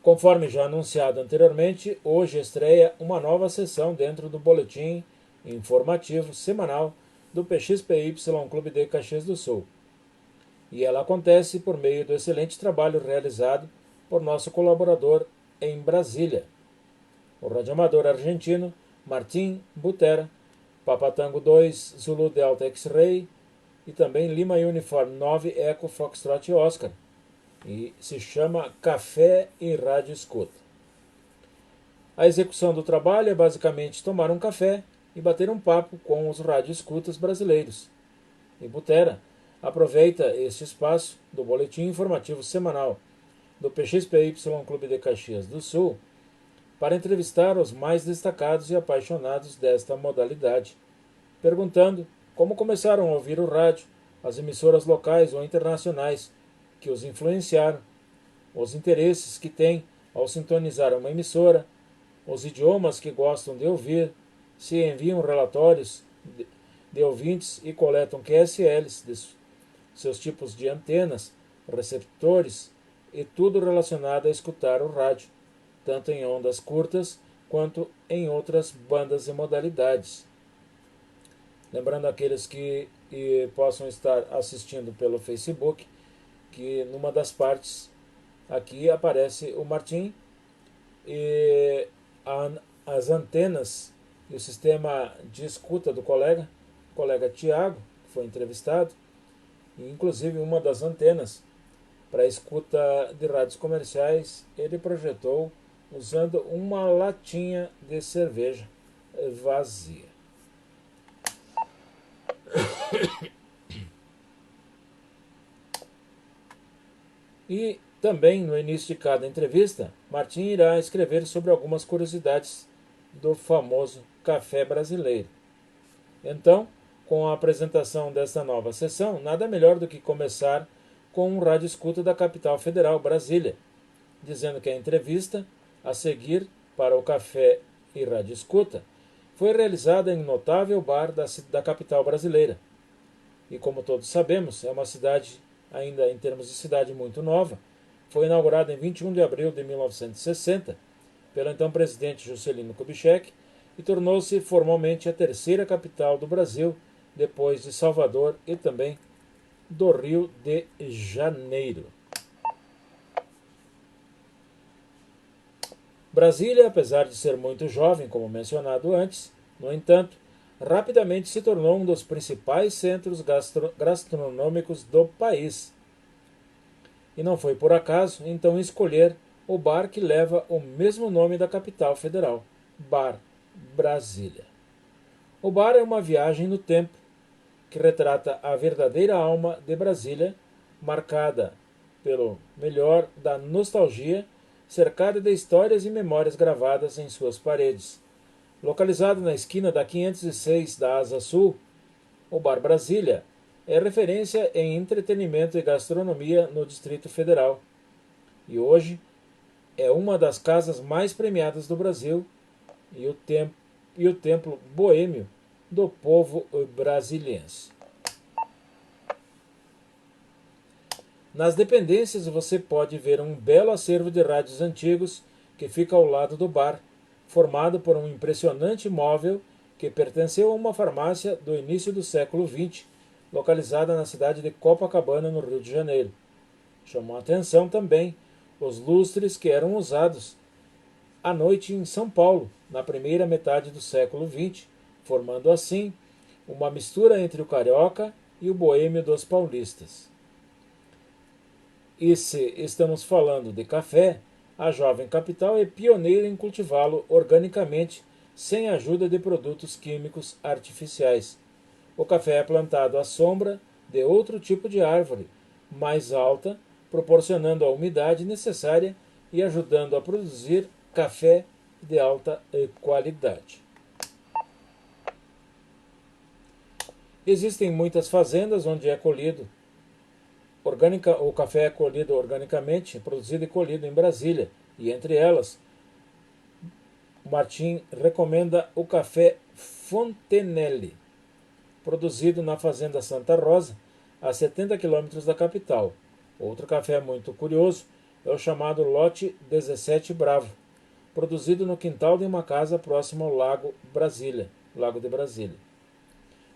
Conforme já anunciado anteriormente, hoje estreia uma nova sessão dentro do boletim informativo semanal do PXPY Clube de Caxias do Sul. E ela acontece por meio do excelente trabalho realizado por nosso colaborador em Brasília, o radioamador argentino Martim Butera, Papatango 2 Zulu Delta X-Ray e também Lima Uniform 9 Eco Foxtrot Oscar. E se chama Café e Rádio Escuta. A execução do trabalho é basicamente tomar um café e bater um papo com os radioescutas brasileiros. E Butera aproveita este espaço do boletim informativo semanal do PXPY Clube de Caxias do Sul para entrevistar os mais destacados e apaixonados desta modalidade, perguntando como começaram a ouvir o rádio, as emissoras locais ou internacionais que os influenciaram, os interesses que têm ao sintonizar uma emissora, os idiomas que gostam de ouvir, se enviam relatórios de ouvintes e coletam QSLs de seus tipos de antenas, receptores e tudo relacionado a escutar o rádio, tanto em ondas curtas quanto em outras bandas e modalidades. Lembrando aqueles que possam estar assistindo pelo Facebook, que numa das partes aqui aparece o Martim e as antenas e o sistema de escuta do colega Tiago, que foi entrevistado, e inclusive uma das antenas para escuta de rádios comerciais ele projetou usando uma latinha de cerveja vazia. E também, no início de cada entrevista, Martim irá escrever sobre algumas curiosidades do famoso café brasileiro. Então, com a apresentação desta nova sessão, nada melhor do que começar com um rádio escuta da capital federal, Brasília, dizendo que a entrevista a seguir para o café e rádio escuta foi realizada em um notável bar da capital brasileira. E como todos sabemos, é uma cidade, ainda em termos de cidade, muito nova. Foi inaugurada em 21 de abril de 1960 pelo então presidente Juscelino Kubitschek e tornou-se formalmente a terceira capital do Brasil, depois de Salvador e também do Rio de Janeiro. Brasília, apesar de ser muito jovem, como mencionado antes, no entanto, rapidamente se tornou um dos principais centros gastronômicos do país. E não foi por acaso, então, escolher o bar que leva o mesmo nome da capital federal, Bar Brasília. O bar é uma viagem no tempo que retrata a verdadeira alma de Brasília, marcada pelo melhor da nostalgia, cercada de histórias e memórias gravadas em suas paredes. Localizado na esquina da 506 da Asa Sul, o Bar Brasília é referência em entretenimento e gastronomia no Distrito Federal. E hoje é uma das casas mais premiadas do Brasil e o templo boêmio do povo brasiliense. Nas dependências você pode ver um belo acervo de rádios antigos que fica ao lado do bar, formado por um impressionante móvel que pertenceu a uma farmácia do início do século XX, localizada na cidade de Copacabana, no Rio de Janeiro. Chamou a atenção também os lustres que eram usados à noite em São Paulo, na primeira metade do século XX, formando assim uma mistura entre o carioca e o boêmio dos paulistas. E se estamos falando de café, a jovem capital é pioneira em cultivá-lo organicamente, sem a ajuda de produtos químicos artificiais. O café é plantado à sombra de outro tipo de árvore, mais alta, proporcionando a umidade necessária e ajudando a produzir café de alta qualidade. Existem muitas fazendas onde é colhido o café é colhido organicamente, produzido e colhido em Brasília, e entre elas, Martim recomenda o café Fontenelle, produzido na fazenda Santa Rosa, a 70 quilômetros da capital. Outro café muito curioso é o chamado Lote 17 Bravo, produzido no quintal de uma casa próxima ao Lago de Brasília,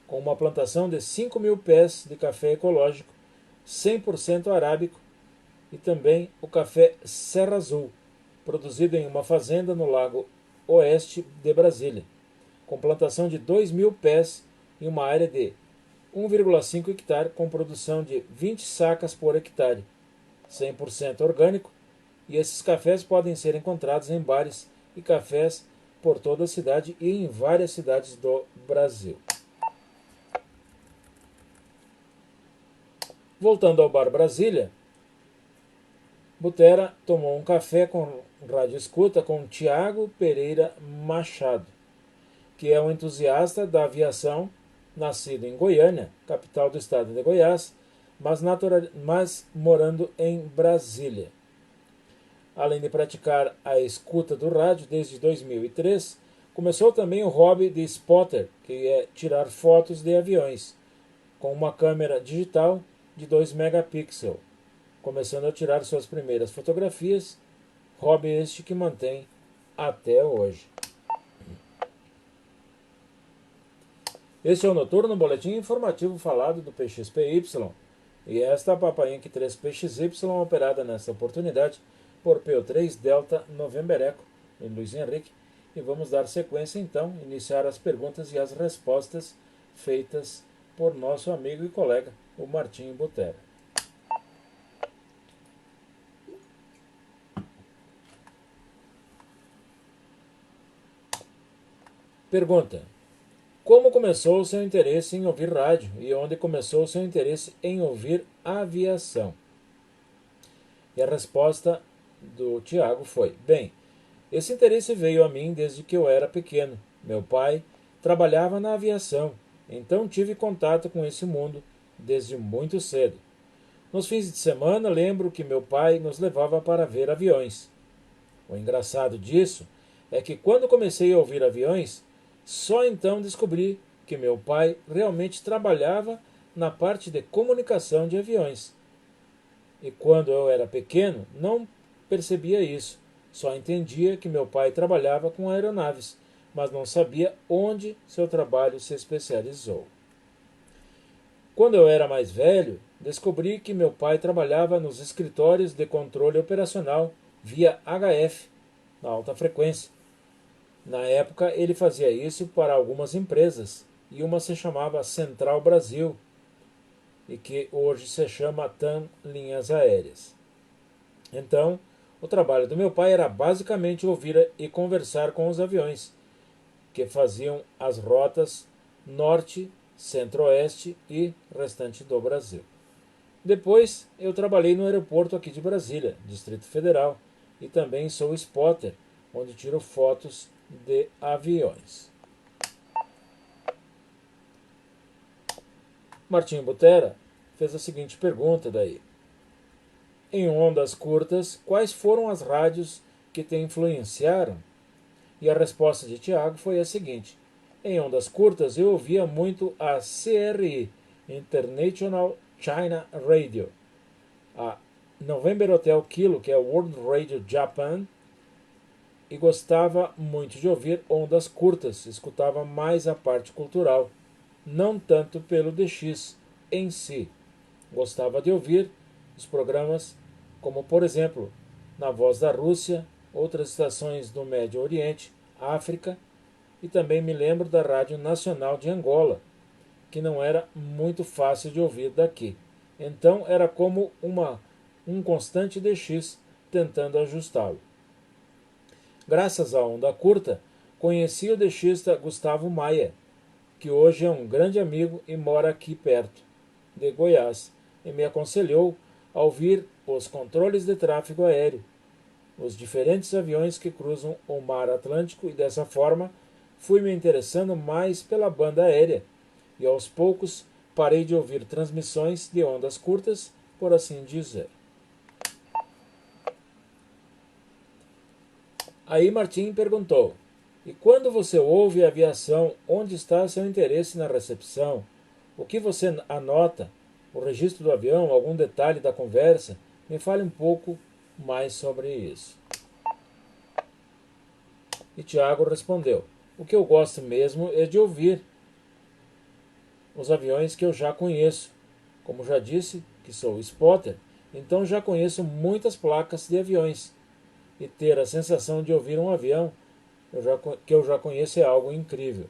com uma plantação de 5.000 pés de café ecológico, 100% arábico, e também o café Serra Azul, produzido em uma fazenda no Lago Oeste de Brasília, com plantação de 2.000 pés em uma área de 1,5 hectare, com produção de 20 sacas por hectare, 100% orgânico, e esses cafés podem ser encontrados em bares e cafés por toda a cidade e em várias cidades do Brasil. Voltando ao Bar Brasília, Butera tomou um café com rádio escuta com Tiago Pereira Machado, que é um entusiasta da aviação, nascido em Goiânia, capital do estado de Goiás, mas morando em Brasília. Além de praticar a escuta do rádio desde 2003, começou também o hobby de spotter, que é tirar fotos de aviões, com uma câmera digital de 2 megapixels, começando a tirar suas primeiras fotografias, hobby este que mantém até hoje. Este é o Noturno, boletim informativo falado do PXPY, e esta é a Papa Yankee 3 PXY, operada nesta oportunidade por PO3 Delta November Echo e Luiz Henrique, e vamos dar sequência então, iniciar as perguntas e as respostas feitas por nosso amigo e colega, o Martim Butera. Pergunta: como começou o seu interesse em ouvir rádio e onde começou o seu interesse em ouvir aviação? E a resposta do Tiago foi: bem, esse interesse veio a mim desde que eu era pequeno. Meu pai trabalhava na aviação, então tive contato com esse mundo desde muito cedo. Nos fins de semana, lembro que meu pai nos levava para ver aviões. O engraçado disso é que quando comecei a ouvir aviões, só então descobri que meu pai realmente trabalhava na parte de comunicação de aviões. E quando eu era pequeno, não percebia isso. Só entendia que meu pai trabalhava com aeronaves, mas não sabia onde seu trabalho se especializou. Quando eu era mais velho, descobri que meu pai trabalhava nos escritórios de controle operacional via HF, na alta frequência. Na época, ele fazia isso para algumas empresas, e uma se chamava Central Brasil, e que hoje se chama TAM Linhas Aéreas. Então, o trabalho do meu pai era basicamente ouvir e conversar com os aviões, que faziam as rotas norte, centro-oeste e restante do Brasil. Depois, eu trabalhei no aeroporto aqui de Brasília, Distrito Federal, e também sou spotter, onde tiro fotos de aviões. Martim Butera fez a seguinte pergunta daí. Em ondas curtas, quais foram as rádios que te influenciaram? E a resposta de Tiago foi a seguinte. Em ondas curtas, eu ouvia muito a CRI, International China Radio, a November Hotel Kilo, que é World Radio Japan, e gostava muito de ouvir ondas curtas, escutava mais a parte cultural, não tanto pelo DX em si. Gostava de ouvir os programas como, por exemplo, Na Voz da Rússia, outras estações do Médio Oriente, África, e também me lembro da Rádio Nacional de Angola, que não era muito fácil de ouvir daqui. Então era como um constante DX tentando ajustá-lo. Graças à onda curta, conheci o DXista Gustavo Maia, que hoje é um grande amigo e mora aqui perto de Goiás, e me aconselhou a ouvir os controles de tráfego aéreo, os diferentes aviões que cruzam o mar Atlântico, e dessa forma fui me interessando mais pela banda aérea, e aos poucos parei de ouvir transmissões de ondas curtas, por assim dizer. Aí Martim perguntou, e quando você ouve aviação, onde está seu interesse na recepção? O que você anota? O registro do avião? Algum detalhe da conversa? Me fale um pouco mais sobre isso. E Tiago respondeu, o que eu gosto mesmo é de ouvir os aviões que eu já conheço. Como já disse, que sou spotter, então já conheço muitas placas de aviões. E ter a sensação de ouvir um avião que eu já conheço é algo incrível.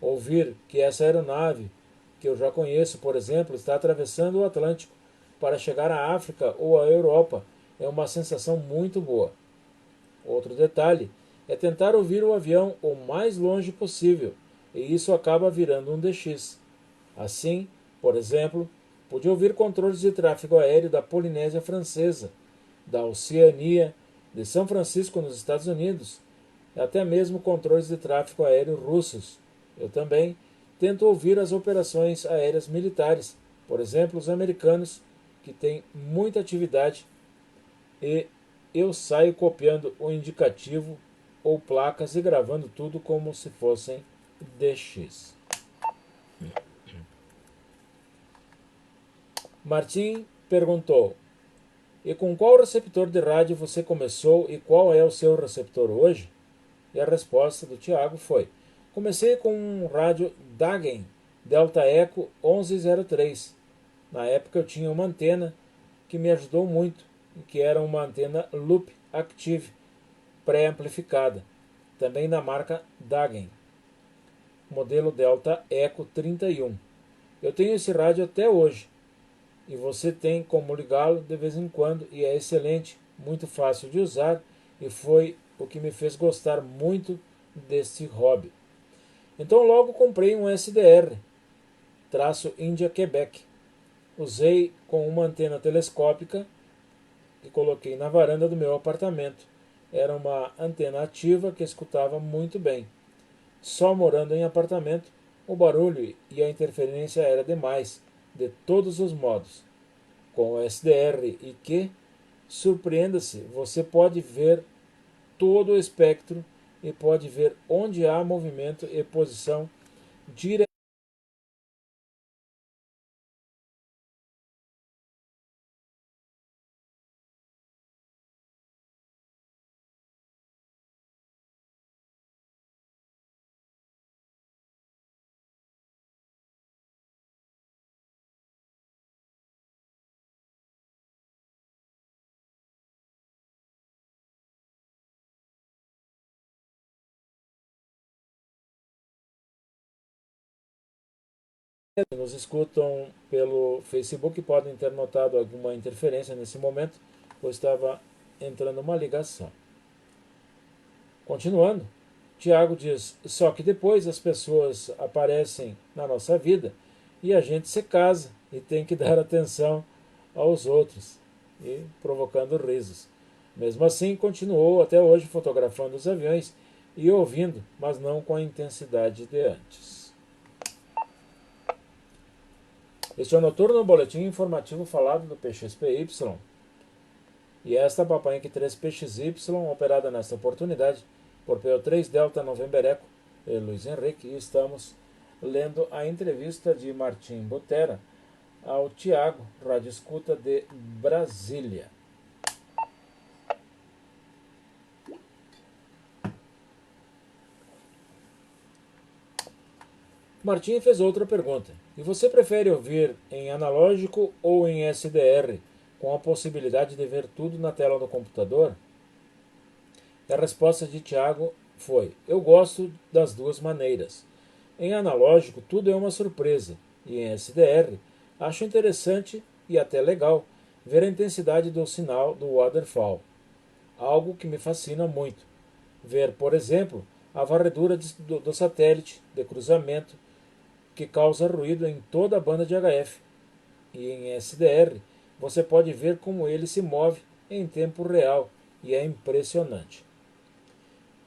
Ouvir que essa aeronave que eu já conheço, por exemplo, está atravessando o Atlântico para chegar à África ou à Europa é uma sensação muito boa. Outro detalhe é tentar ouvir o avião o mais longe possível, e isso acaba virando um DX. Assim, por exemplo, pude ouvir controles de tráfego aéreo da Polinésia Francesa, da Oceania, de São Francisco nos Estados Unidos, e até mesmo controles de tráfego aéreo russos. Eu também tento ouvir as operações aéreas militares, por exemplo, os americanos, que têm muita atividade, e eu saio copiando o indicativo ou placas e gravando tudo como se fossem DX. Martim perguntou, e com qual receptor de rádio você começou e qual é o seu receptor hoje? E a resposta do Tiago foi, comecei com um rádio Dagen Delta Echo 1103. Na época eu tinha uma antena que me ajudou muito, que era uma antena Loop Active, pré-amplificada, também da marca Dagen, modelo Delta Echo 31. Eu tenho esse rádio até hoje, e você tem como ligá-lo de vez em quando, e é excelente, muito fácil de usar, e foi o que me fez gostar muito deste hobby. Então logo comprei um SDR, India Quebec. Usei com uma antena telescópica e coloquei na varanda do meu apartamento. Era uma antena ativa que escutava muito bem. Só morando em apartamento, o barulho e a interferência era demais, de todos os modos. Com o SDR e Q, surpreenda-se, você pode ver todo o espectro e pode ver onde há movimento e posição direta. Nos escutam pelo Facebook podem ter notado alguma interferência nesse momento, pois estava entrando uma ligação. Continuando, Tiago diz, só que depois as pessoas aparecem na nossa vida e a gente se casa e tem que dar atenção aos outros e provocando risos. Mesmo assim, continuou até hoje fotografando os aviões e ouvindo, mas não com a intensidade de antes. Este é o Noturno, boletim informativo falado do PXPY. E esta Papa Yankee 3 PXY, operada nesta oportunidade por PO3 Delta November Eco e Luiz Henrique. E estamos lendo a entrevista de Martim Butera ao Tiago, Rádio Escuta de Brasília. Martim fez outra pergunta. E você prefere ouvir em analógico ou em SDR, com a possibilidade de ver tudo na tela do computador? E a resposta de Tiago foi: eu gosto das duas maneiras. Em analógico, tudo é uma surpresa, e em SDR, acho interessante e até legal ver a intensidade do sinal do waterfall, algo que me fascina muito. Ver, por exemplo, a varredura do satélite de cruzamento que causa ruído em toda a banda de HF. E em SDR, você pode ver como ele se move em tempo real e é impressionante.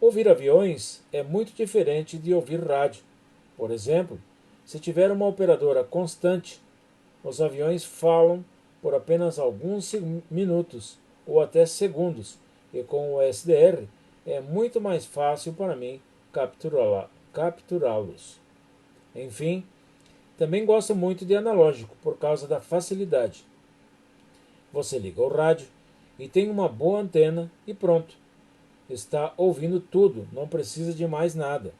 Ouvir aviões é muito diferente de ouvir rádio. Por exemplo, se tiver uma operadora constante, os aviões falam por apenas alguns minutos ou até segundos, e com o SDR é muito mais fácil para mim capturá-los. Enfim, também gosto muito de analógico por causa da facilidade. Você liga o rádio e tem uma boa antena e pronto. Está ouvindo tudo, não precisa de mais nada.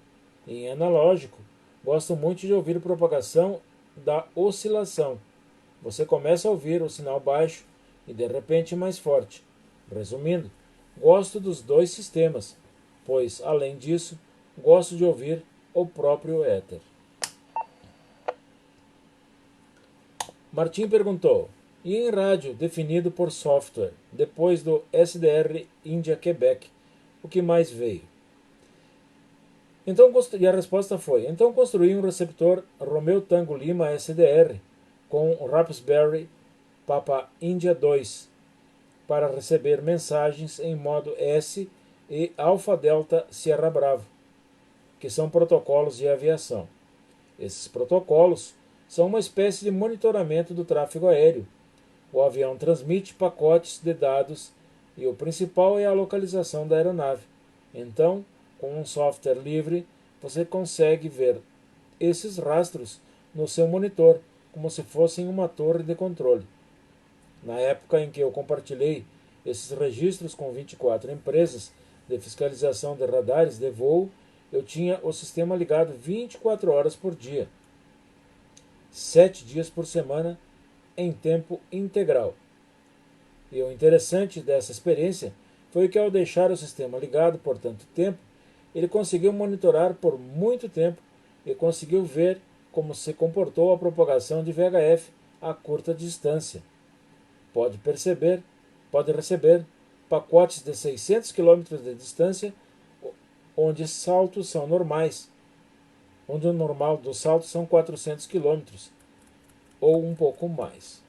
Em analógico, gosto muito de ouvir propagação da oscilação. Você começa a ouvir o sinal baixo e de repente mais forte. Resumindo, gosto dos dois sistemas, pois, além disso, gosto de ouvir o próprio éter. Martim perguntou: e em rádio definido por software, depois do SDR Índia Quebec, o que mais veio? E a resposta foi: então construí um receptor Romeo Tango Lima SDR com Raspberry Papa India 2 para receber mensagens em modo S e Alpha Delta Sierra Bravo, que são protocolos de aviação. Esses protocolos são uma espécie de monitoramento do tráfego aéreo. O avião transmite pacotes de dados e o principal é a localização da aeronave. Então, com um software livre, você consegue ver esses rastros no seu monitor, como se fossem uma torre de controle. Na época em que eu compartilhei esses registros com 24 empresas de fiscalização de radares de voo, eu tinha o sistema ligado 24 horas por dia, 7 dias por semana, em tempo integral. E o interessante dessa experiência foi que, ao deixar o sistema ligado por tanto tempo, ele conseguiu monitorar por muito tempo e conseguiu ver como se comportou a propagação de VHF a curta distância. Pode receber pacotes de 600 km de distância, onde saltos são normais, onde o normal dos saltos são 400 km, ou um pouco mais.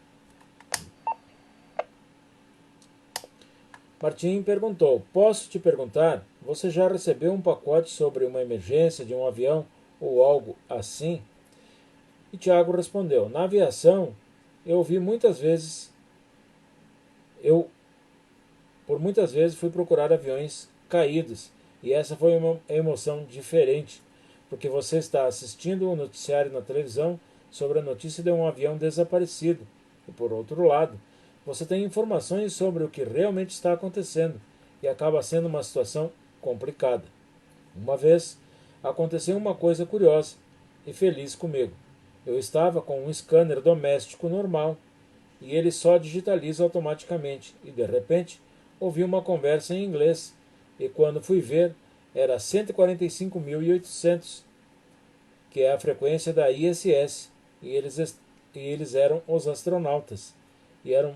Martim perguntou: posso te perguntar, você já recebeu um pacote sobre uma emergência de um avião ou algo assim? E Tiago respondeu: na aviação, por muitas vezes fui procurar aviões caídos, e essa foi uma emoção diferente, porque você está assistindo um noticiário na televisão sobre a notícia de um avião desaparecido, e por outro lado, você tem informações sobre o que realmente está acontecendo, e acaba sendo uma situação complicada. Uma vez, aconteceu uma coisa curiosa e feliz comigo. Eu estava com um scanner doméstico normal, e ele só digitaliza automaticamente, e de repente ouvi uma conversa em inglês, e quando fui ver, era 145.800, que é a frequência da ISS, e eles eram os astronautas, e era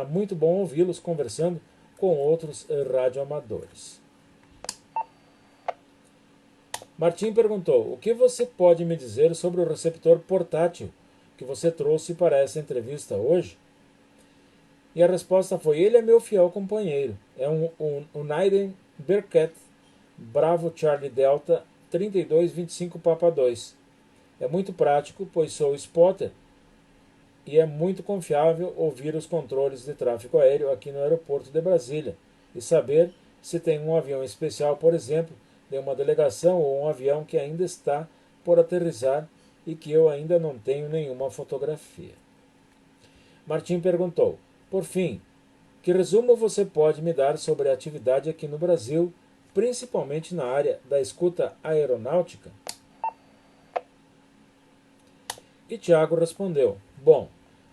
muito bom ouvi-los conversando com outros radioamadores. Martim perguntou: o que você pode me dizer sobre o receptor portátil que você trouxe para essa entrevista hoje? E a resposta foi: ele é meu fiel companheiro. É um Naiden Bearcat Bravo Charlie Delta 3225 Papa 2. É muito prático, pois sou spotter e é muito confiável ouvir os controles de tráfego aéreo aqui no aeroporto de Brasília e saber se tem um avião especial, por exemplo, de uma delegação ou um avião que ainda está por aterrissar e que eu ainda não tenho nenhuma fotografia. Martim perguntou: por fim, que resumo você pode me dar sobre a atividade aqui no Brasil, principalmente na área da escuta aeronáutica? E Tiago respondeu: bom,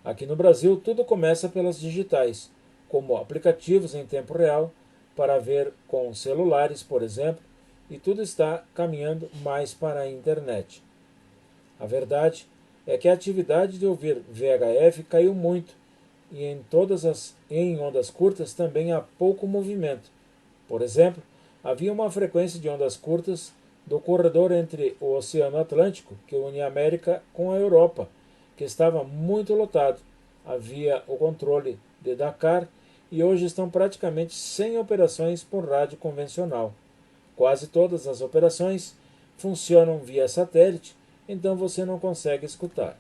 aqui no Brasil tudo começa pelas digitais, como aplicativos em tempo real para ver com celulares, por exemplo, e tudo está caminhando mais para a internet. A verdade é que a atividade de ouvir VHF caiu muito e em ondas curtas também há pouco movimento. Por exemplo, havia uma frequência de ondas curtas do corredor entre o Oceano Atlântico, que une a América com a Europa, que estava muito lotado. Havia o controle de Dakar e hoje estão praticamente sem operações por rádio convencional. Quase todas as operações funcionam via satélite, então você não consegue escutar.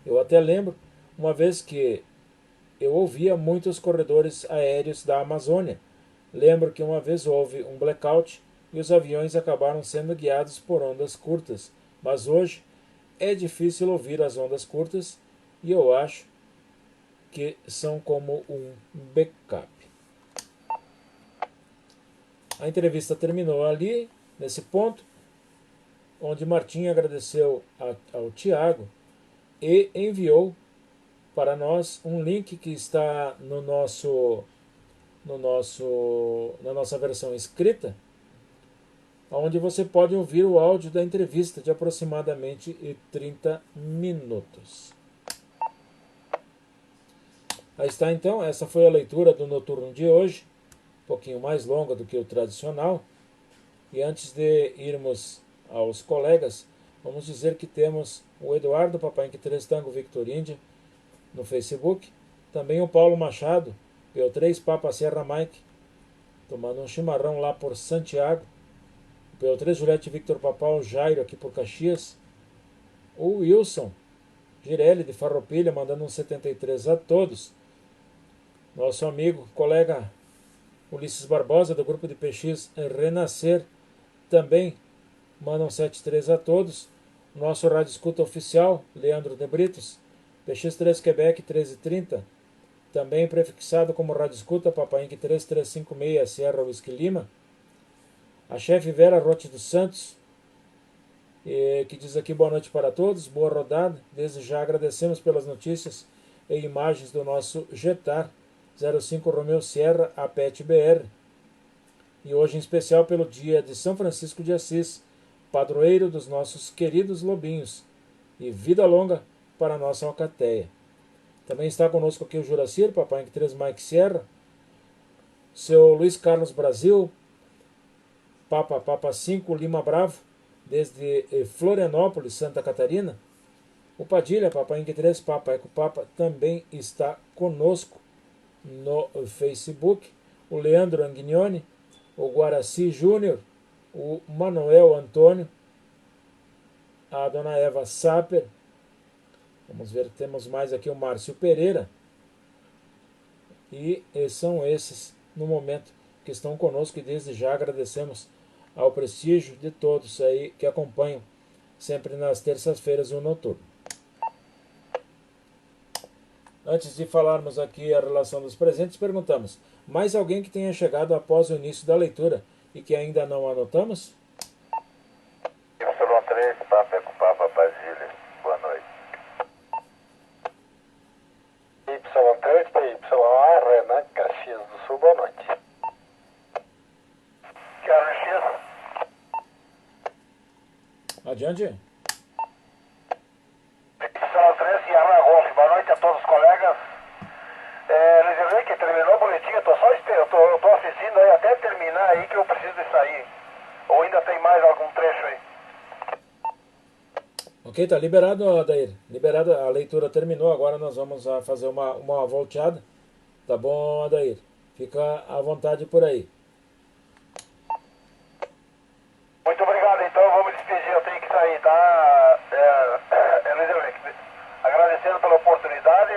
Eu até lembro uma vez que eu ouvia muitos corredores aéreos da Amazônia. Lembro que uma vez houve um blackout e os aviões acabaram sendo guiados por ondas curtas, mas hoje é difícil ouvir as ondas curtas e eu acho que são como um backup. A entrevista terminou ali, nesse ponto, onde Martim agradeceu ao Tiago e enviou para nós um link que está na nossa versão escrita, onde você pode ouvir o áudio da entrevista de aproximadamente 30 minutos. Aí está então, essa foi a leitura do noturno de hoje, um pouquinho mais longa do que o tradicional. E antes de irmos aos colegas, vamos dizer que temos o Eduardo Papai Inc 3 Tango Victor Índia no Facebook, também o Paulo Machado, PO3 Papa Sierra Mike, tomando um chimarrão lá por Santiago, o PO3 Juliette Victor Papal Jairo aqui por Caxias, o Wilson Girelli de Farroupilha mandando um 73 a todos, nosso amigo, colega Ulisses Barbosa do grupo de PX Renascer também manda um 73 a todos, nosso rádio escuta oficial Leandro de Britos, PX3 Quebec 1330, também prefixado como rádio escuta Papai Inc 3356 Sierra Whisky Lima, a chefe Vera Rote dos Santos, que diz aqui boa noite para todos, boa rodada, desde já agradecemos pelas notícias e imagens do nosso Jetar 05 Romeu Sierra APET BR, e hoje em especial pelo dia de São Francisco de Assis, padroeiro dos nossos queridos lobinhos, e vida longa para a nossa alcateia. Também está conosco aqui o Juracir, Papai Inc 3 Mike Sierra, seu Luiz Carlos Brasil, Papa 5 Lima Bravo, desde Florianópolis, Santa Catarina. O Padilha, Papai Inc 3 Papa Eco Papa, também está conosco no Facebook. O Leandro Anguignoni, o Guaraci Júnior, o Manuel Antônio, a dona Eva Saper. Vamos ver, temos mais aqui o Márcio Pereira. E são esses, no momento, que estão conosco, e desde já agradecemos ao prestígio de todos aí que acompanham sempre nas terças-feiras o noturno. Antes de falarmos aqui a relação dos presentes, perguntamos: mais alguém que tenha chegado após o início da leitura e que ainda não anotamos? Y3, Papa Eco Papa Basília, boa noite. Y3, PYA, Renan, Caxias do Sul, boa noite. Caxias. Adiante. Y3, Sierra Golf, boa noite a todos os colegas. Reservei que terminou o boletim, eu tô assistindo aí até terminar aí que eu preciso de sair. Ou ainda tem mais algum trecho aí? Ok, tá liberado, Adair. Liberado, a leitura terminou, agora nós vamos fazer uma volteada Tá bom, Adair? Fica à vontade por aí. Muito obrigado, então eu vou me despedir, eu tenho que sair, tá? Luiz Henrique, agradecendo pela oportunidade,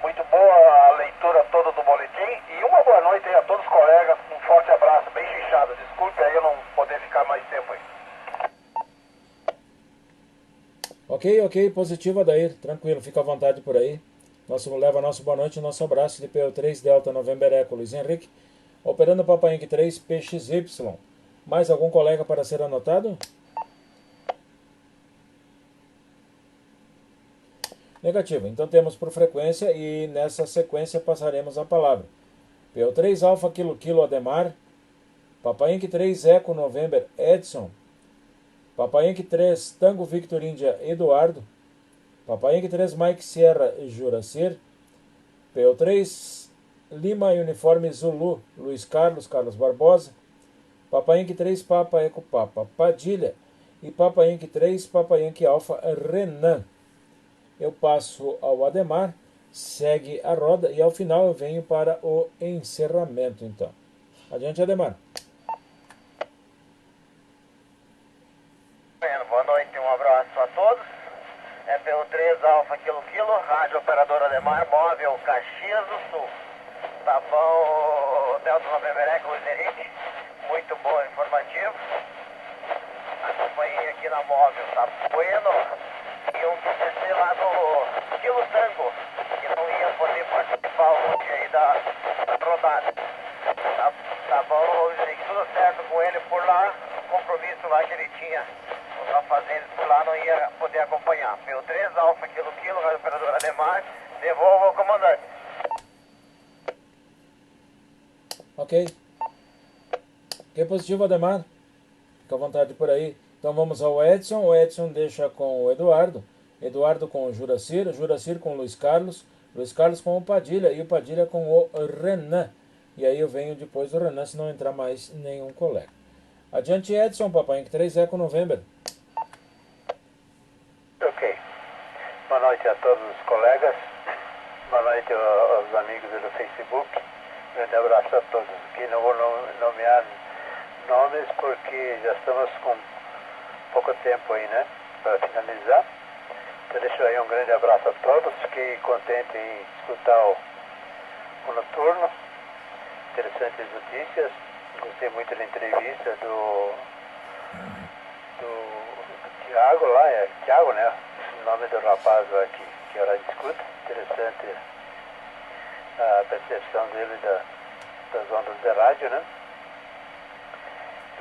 muito boa a leitura toda do boletim e uma boa noite aí a todos os colegas, um forte abraço, bem chinchado, desculpe aí eu não poder ficar mais tempo aí. Ok, positivo, Adair. Tranquilo, fica à vontade por aí. Leva nosso boa noite e nosso abraço de PO3 Delta November Eco, Luiz Henrique. Operando Papai Inc 3 PXY. Mais algum colega para ser anotado? Negativo. Então temos por frequência e nessa sequência passaremos a palavra. PO3 Alfa Kilo Kilo Ademar. Papai Inc 3 Eco November Edson. Papai Inc 3 Tango Victor Índia Eduardo. Papai Inc 3 Mike Sierra Juracir. PO3 Lima Uniforme Zulu Luiz Carlos Barbosa. Papai Inc 3 Papa Eco Papa Padilha. E Papai Inc 3 Papai Inc Alfa Renan. Eu passo ao Ademar, segue a roda e ao final eu venho para o encerramento, então. Adiante, Ademar. Boa noite, um abraço a todos. PO3 Alfa Kilo Kilo, Rádio Operadora Ademar, móvel Caxias do Sul. Tá bom, Delta November Eco, Luiz Henrique, muito bom, informativo. Acompanhei aqui na móvel, tá bueno. E um TCC lá no Kilo Tango, que não ia poder participar hoje aí da rodada. Tá bom, Luiz Henrique, tudo certo com ele por lá, compromisso lá que ele tinha. Os afazeres por lá não ia poder acompanhar. PO3 Alfa Kilo Kilo, Rádio Operadora Ademar, devolvo ao comandante. Ok, positivo, Ademar. Fica à vontade por aí. Então vamos ao Edson. O Edson deixa com o Eduardo. Eduardo com o Juracir. Juracir com o Luiz Carlos. Luiz Carlos com o Padilha. E o Padilha com o Renan. E aí eu venho depois do Renan, se não entrar mais nenhum colega. Adiante, Edson, Papai Inc 3 Eco November. Ok. Boa noite a todos os colegas. Boa noite aos amigos do Facebook. Grande abraço a todos. Aqui não vou nomear nomes porque já estamos com pouco tempo aí, né? Para finalizar. Então deixo aí um grande abraço a todos. Fiquei contente em escutar o noturno. Interessantes notícias. Gostei muito da entrevista do Tiago lá, é Tiago, né? O nome do rapaz lá que ela discute. Interessante a percepção dele das ondas de rádio, né?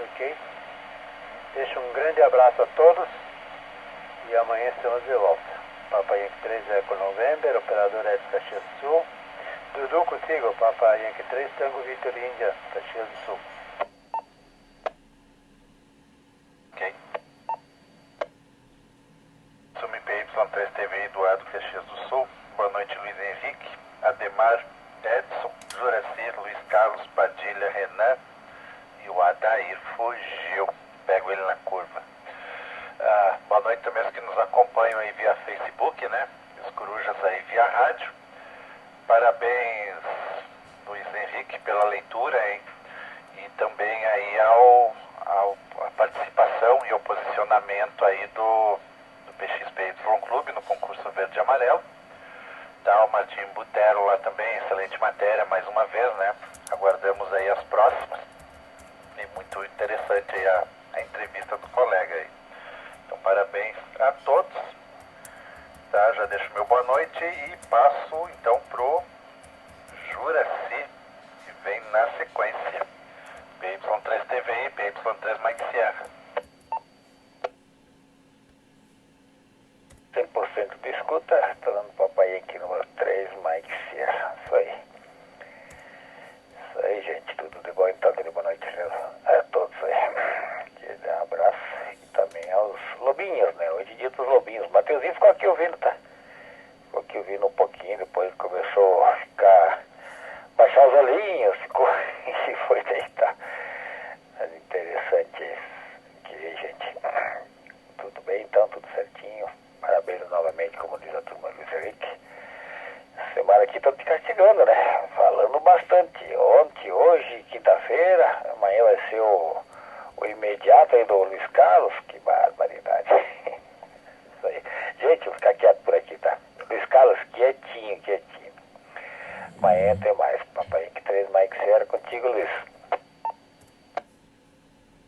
Ok? Deixo um grande abraço a todos e amanhã estamos de volta. Papai Yankee 3 Eco November, operador Edson Caxias do Sul. Dudu contigo, Papai Yankee 3 Tango Victor Índia, Caxias do Sul. Ok. Sumi PY3 TV Eduardo, Caxias do Sul. Boa noite, Luiz Henrique, Ademar, Edson, Juracir, Luiz Carlos, Padilha, Renan e o Adair fugiu. Pego ele na curva. Boa noite também aos que nos acompanham aí via Facebook, né? Os corujas aí via rádio. Parabéns, Luiz Henrique, pela leitura, hein? E também aí a participação e o posicionamento aí do PXP Y Clube no concurso Verde e Amarelo. Tá, o Martim Butero lá também, excelente matéria, mais uma vez, né? Aguardamos aí as próximas. E muito interessante aí a entrevista do colega aí. Então, parabéns a todos. Tá, já deixo meu boa noite e passo então pro Juraci, que vem na sequência. PY3 TV e PY3 Mike Sierra. 100% de escuta, falando Papai aqui número 3, Mike Sierra. Isso aí, gente, tudo de bom então, de boa noite a todos aí. Aquele abraço e também aos lobinhos, né? Hoje em dia dos lobinhos. Mateuzinho ficou aqui ouvindo, tá? Ficou aqui ouvindo um pouquinho, depois começou a baixar os olhinhos, ficou e foi deitar. Mas interessante isso. Que gente. Tudo bem então, tudo certinho. Parabéns novamente, como diz a turma Luiz Henrique. Semana aqui estão te castigando, né? Falando bastante. Ontem, hoje, quinta-feira, amanhã vai ser o imediato aí do Luiz Carlos. Que barbaridade. Isso aí. Gente, vou ficar quieto por aqui, tá? Luiz Carlos, quietinho, quietinho. Amanhã tem mais. Papai que 3 Mike Sierra contigo, Luiz.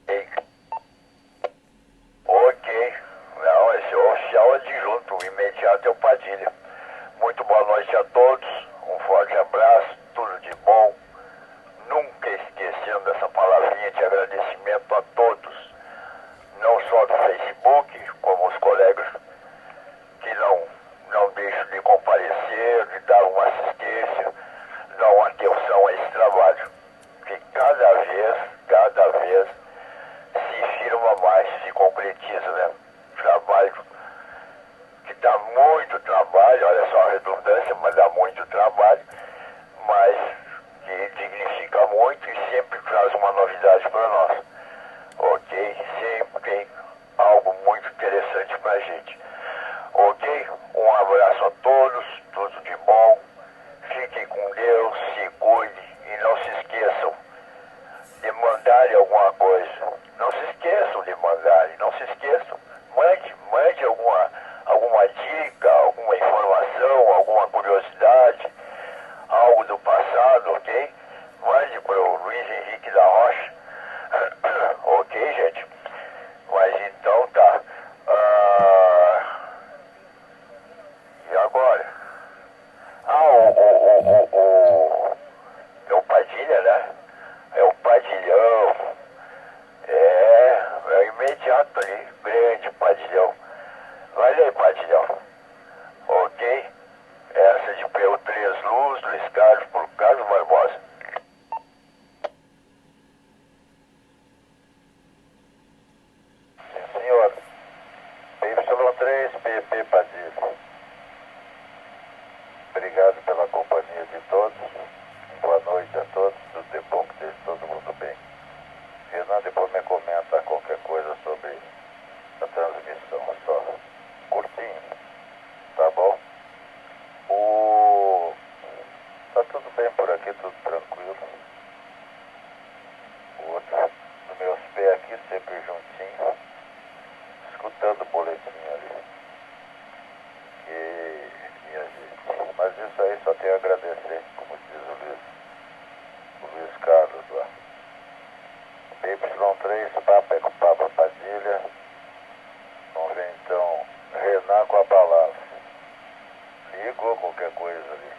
Ei. Ok. Não, esse é o oficial adjunto. O imediato é o Padilha. Muito boa noite a todos. Um forte abraço. Tudo de bom. Nunca esquecendo dessa palavrinha de agradecimento a todos. Não só do Facebook, como os colegas que não deixam de comparecer, de dar uma assistência, dar uma atenção a esse trabalho, que cada vez se firma mais, se concretiza, né? Trabalho que dá muito trabalho, olha só a redundância, mas dá muito trabalho, mas que dignifica muito e sempre traz uma novidade para nós. Ok? Sempre tem algo muito interessante para a gente. Ok? Um abraço a todos, tudo de bom. Fiquem com Deus, se cuidem e não se esqueçam de mandarem alguma coisa. Não se esqueçam de mandarem, não se esqueçam. Mande alguma dica, alguma informação, alguma curiosidade, algo do passado, ok? Mande para o Luiz Henrique da Rocha. Ok, gente? Mas então tá. E agora? É o Padilha, né? É o Padilhão. É o imediato ali. Grande Padilhão. Vai aí, Padilhão. Ok? Essa de PU3 Luz, Luiz Carlos, por Carlos Barbosa. Sim, senhor. PY3, PP Padilha. Obrigado pela companhia de todos. Boa noite a todos. Tudo de bom, que esteja todo mundo bem. Renan, depois me comenta qualquer coisa sobre a transmissão, só curtinho, tá bom? Tá tudo bem por aqui, tudo tranquilo. Nos meus pés aqui, sempre juntinho, escutando o boletim ali. E, minha gente, mas isso aí só tenho a agradecer, como diz o Luiz Carlos lá. Y3, Papa Padilha. Vamos ver então, Renan com a palavra. Ligou qualquer coisa ali.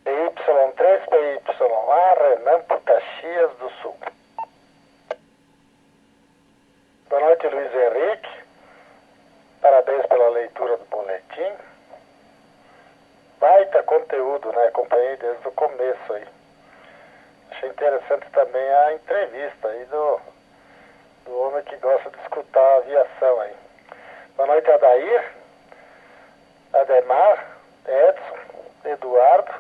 PY3, PYA, Renan por Caxias do Sul. Boa noite, Luiz Henrique. Parabéns pela leitura do boletim. Baita conteúdo, né? Acompanhei desde o começo aí. Achei interessante também a entrevista aí do homem que gosta de escutar a aviação aí. Boa noite, Adair, Ademar, Edson, Eduardo,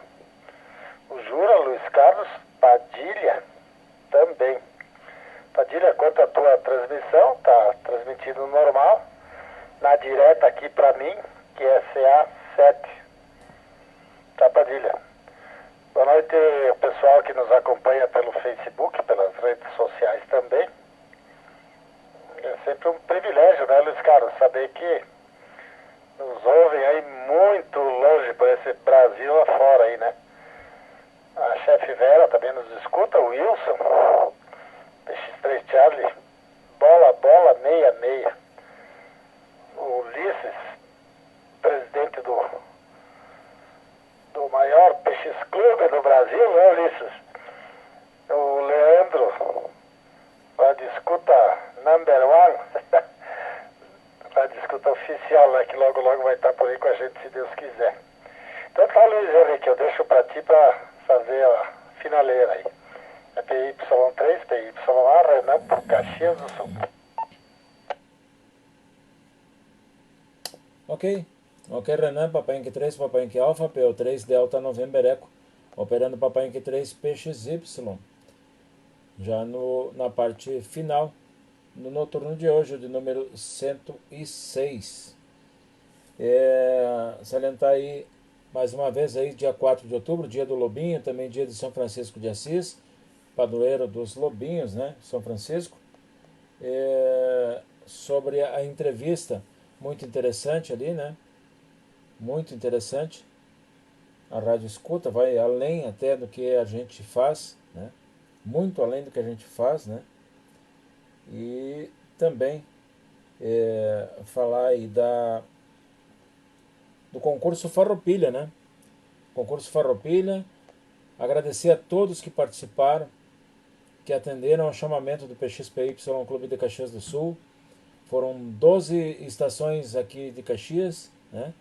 o Jura, Luiz Carlos, Padilha também. Padilha, quanto à tua transmissão, tá transmitindo normal. Na direta aqui pra mim, que é CA7. Tá, Padilha? Boa noite, pessoal que nos acompanha pelo Facebook, pelas redes sociais também. É sempre um privilégio, né, Luiz Carlos, saber que nos ouvem aí muito longe por esse Brasil afora aí, né? A chefe Vera também nos escuta, o Wilson, PX3 Charlie, bola, 66. O Ulisses, presidente do maior PX Clube do Brasil, né, Ulisses? O Leandro, lá de escuta number one, lá de escuta oficial, né, que logo vai estar por aí com a gente, se Deus quiser. Então tá, Luiz Henrique, eu deixo pra ti pra fazer a finaleira aí. É PY3, PYA, Renan por Caxias do Sul. Ok, Renan, Papai Inc 3, Papai Inc Alpha, PO3 Delta November Eco, operando Papai Inc 3 PXY, já na parte final, no noturno de hoje, de número 106. Salientar aí mais uma vez aí dia 4 de outubro, dia do Lobinho, também dia de São Francisco de Assis, padroeiro dos lobinhos, né, São Francisco. Sobre a entrevista, muito interessante ali, né, muito interessante. A rádio escuta vai além até do que a gente faz, né, muito além do que a gente faz, né, e também falar aí do concurso Farroupilha, né, concurso Farroupilha, agradecer a todos que participaram, que atenderam ao chamamento do PXPY Clube de Caxias do Sul. Foram 12 estações aqui de Caxias, né?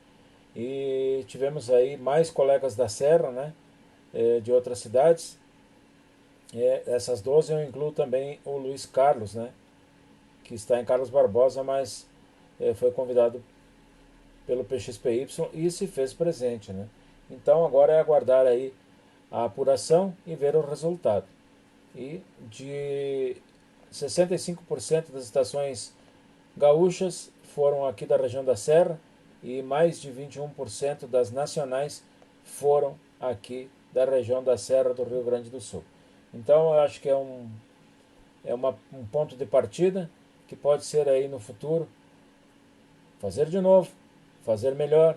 E tivemos aí mais colegas da Serra, né? De outras cidades. Essas 12 eu incluo também o Luiz Carlos, né? Que está em Carlos Barbosa, mas foi convidado pelo PXPY e se fez presente, né? Então agora é aguardar aí a apuração e ver o resultado. E de 65% das estações gaúchas foram aqui da região da Serra e mais de 21% das nacionais foram aqui da região da Serra do Rio Grande do Sul. Então eu acho que é um ponto de partida que pode ser aí no futuro fazer de novo, fazer melhor,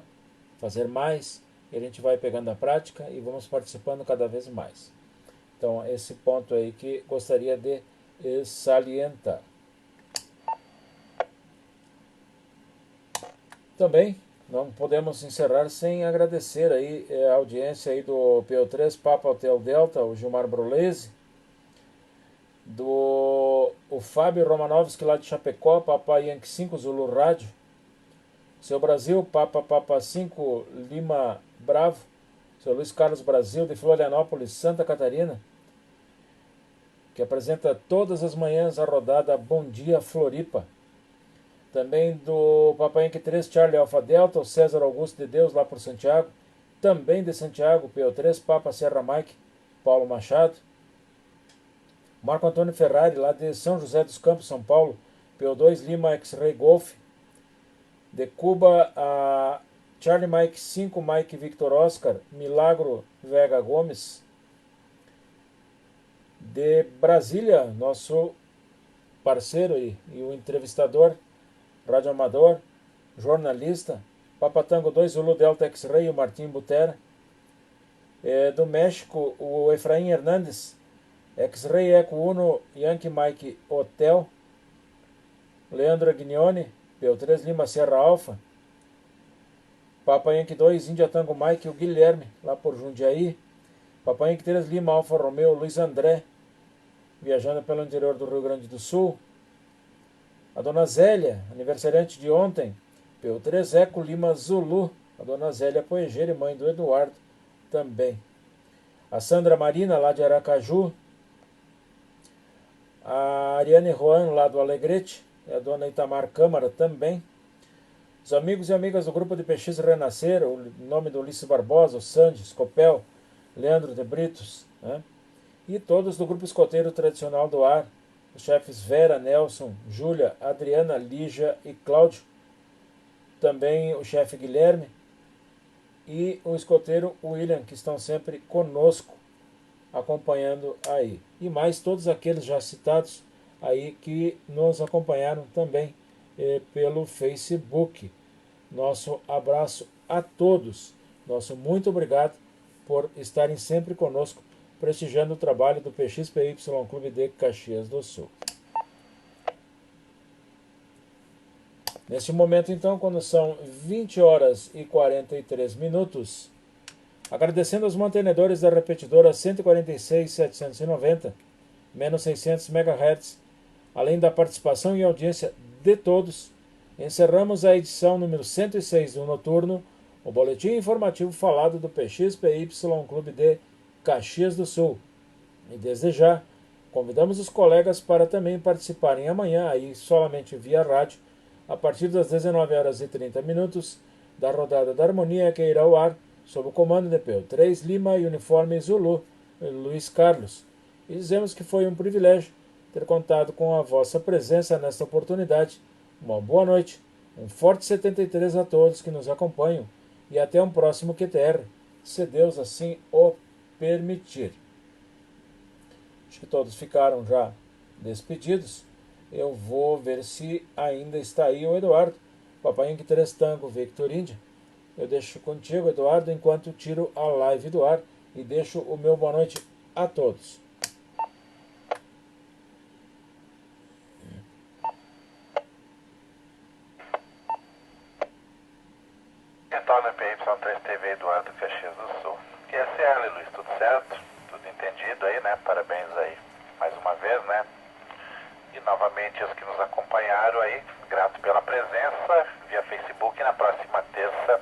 fazer mais, e a gente vai pegando a prática e vamos participando cada vez mais. Então esse ponto aí que gostaria de salientar. Também não podemos encerrar sem agradecer aí a audiência aí do PO3 Papa Hotel Delta, o Gilmar Brolese, o Fábio Romanovski lá de Chapecó, Papa Yankee 5 Zulu Rádio, Seu Brasil, Papa 5 Lima Bravo, Seu Luiz Carlos Brasil de Florianópolis, Santa Catarina, que apresenta todas as manhãs a rodada Bom Dia Floripa. Também do Papai Yankee 3 Charlie Alpha Delta, o César Augusto de Deus lá por Santiago. Também de Santiago, PO3 Papa Serra Mike, Paulo Machado. Marco Antônio Ferrari lá de São José dos Campos, São Paulo, PO2 Lima X-Ray Golf. De Cuba, a Charlie Mike 5 Mike Victor Oscar, Milagro Vega Gomes. De Brasília, nosso parceiro e o entrevistador, rádio amador, jornalista, Papatango 2 Zulu Delta X-Ray, o Martim Butera. Do México, o Efraim Hernandes, X-Ray Eco 1 Yankee Mike Hotel. Leandro Aguinione, PO3 Lima Serra Alfa. Papa Yankee 2 Índia Tango Mike, o Guilherme, lá por Jundiaí. Papa Yankee 3 Lima Alfa Romeo, Luiz André, viajando pelo interior do Rio Grande do Sul. A dona Zélia, aniversariante de ontem, PO3 Eco Lima Zulu, a dona Zélia Poegeira e mãe do Eduardo também. A Sandra Marina, lá de Aracaju. A Ariane Juan, lá do Alegrete, e a dona Itamar Câmara também. Os amigos e amigas do grupo de PX Renascer, o nome do Ulisses Barbosa, o Sandy, Scopel, Leandro de Britos, né? E todos do grupo escoteiro tradicional do ar, os chefes Vera, Nelson, Júlia, Adriana, Lígia e Cláudio. Também o chefe Guilherme e o escoteiro William, que estão sempre conosco, acompanhando aí. E mais todos aqueles já citados aí que nos acompanharam também pelo Facebook. Nosso abraço a todos. Nosso muito obrigado por estarem sempre conosco, prestigiando o trabalho do PXPY Clube de Caxias do Sul. Neste momento, então, quando são 20 horas e 43 minutos, agradecendo aos mantenedores da repetidora 146.790, menos 600 MHz, além da participação e audiência de todos, encerramos a edição número 106 do Noturno, o boletim informativo falado do PXPY Clube de Caxias do Sul. E desde já, convidamos os colegas para também participarem amanhã, aí somente via rádio, a partir das 19 horas e 30 minutos, da rodada da Harmonia que irá ao ar, sob o comando de PO3 Lima e Uniforme Zulu, Luiz Carlos. E dizemos que foi um privilégio ter contado com a vossa presença nesta oportunidade. Uma boa noite Um forte 73 a todos que nos acompanham e até um próximo QTR, se Deus assim o permitir. Acho que todos ficaram já despedidos. Eu vou ver se ainda está aí o Eduardo. Papai Yankee 3 Tango Victor India. Eu deixo contigo, Eduardo, enquanto tiro a live do ar e deixo o meu boa noite a todos. Então, na PY3 TV Eduardo Caxias do Sul. QSL, Luiz, tudo certo? Tudo entendido aí, né? Parabéns aí mais uma vez, né? E novamente os que nos acompanharam aí, grato pela presença via Facebook. Na próxima terça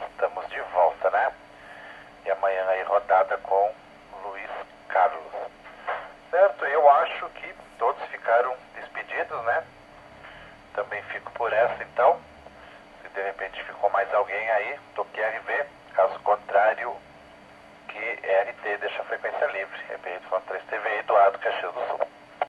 estamos de volta, né? E amanhã aí rodada com Luiz Carlos. Certo? Eu acho que todos ficaram despedidos, né? Também fico por essa então. Se de repente ficou mais alguém aí, toque RV. Caso contrário, que RT deixa a frequência livre. RP 3 TV Eduardo Caxias do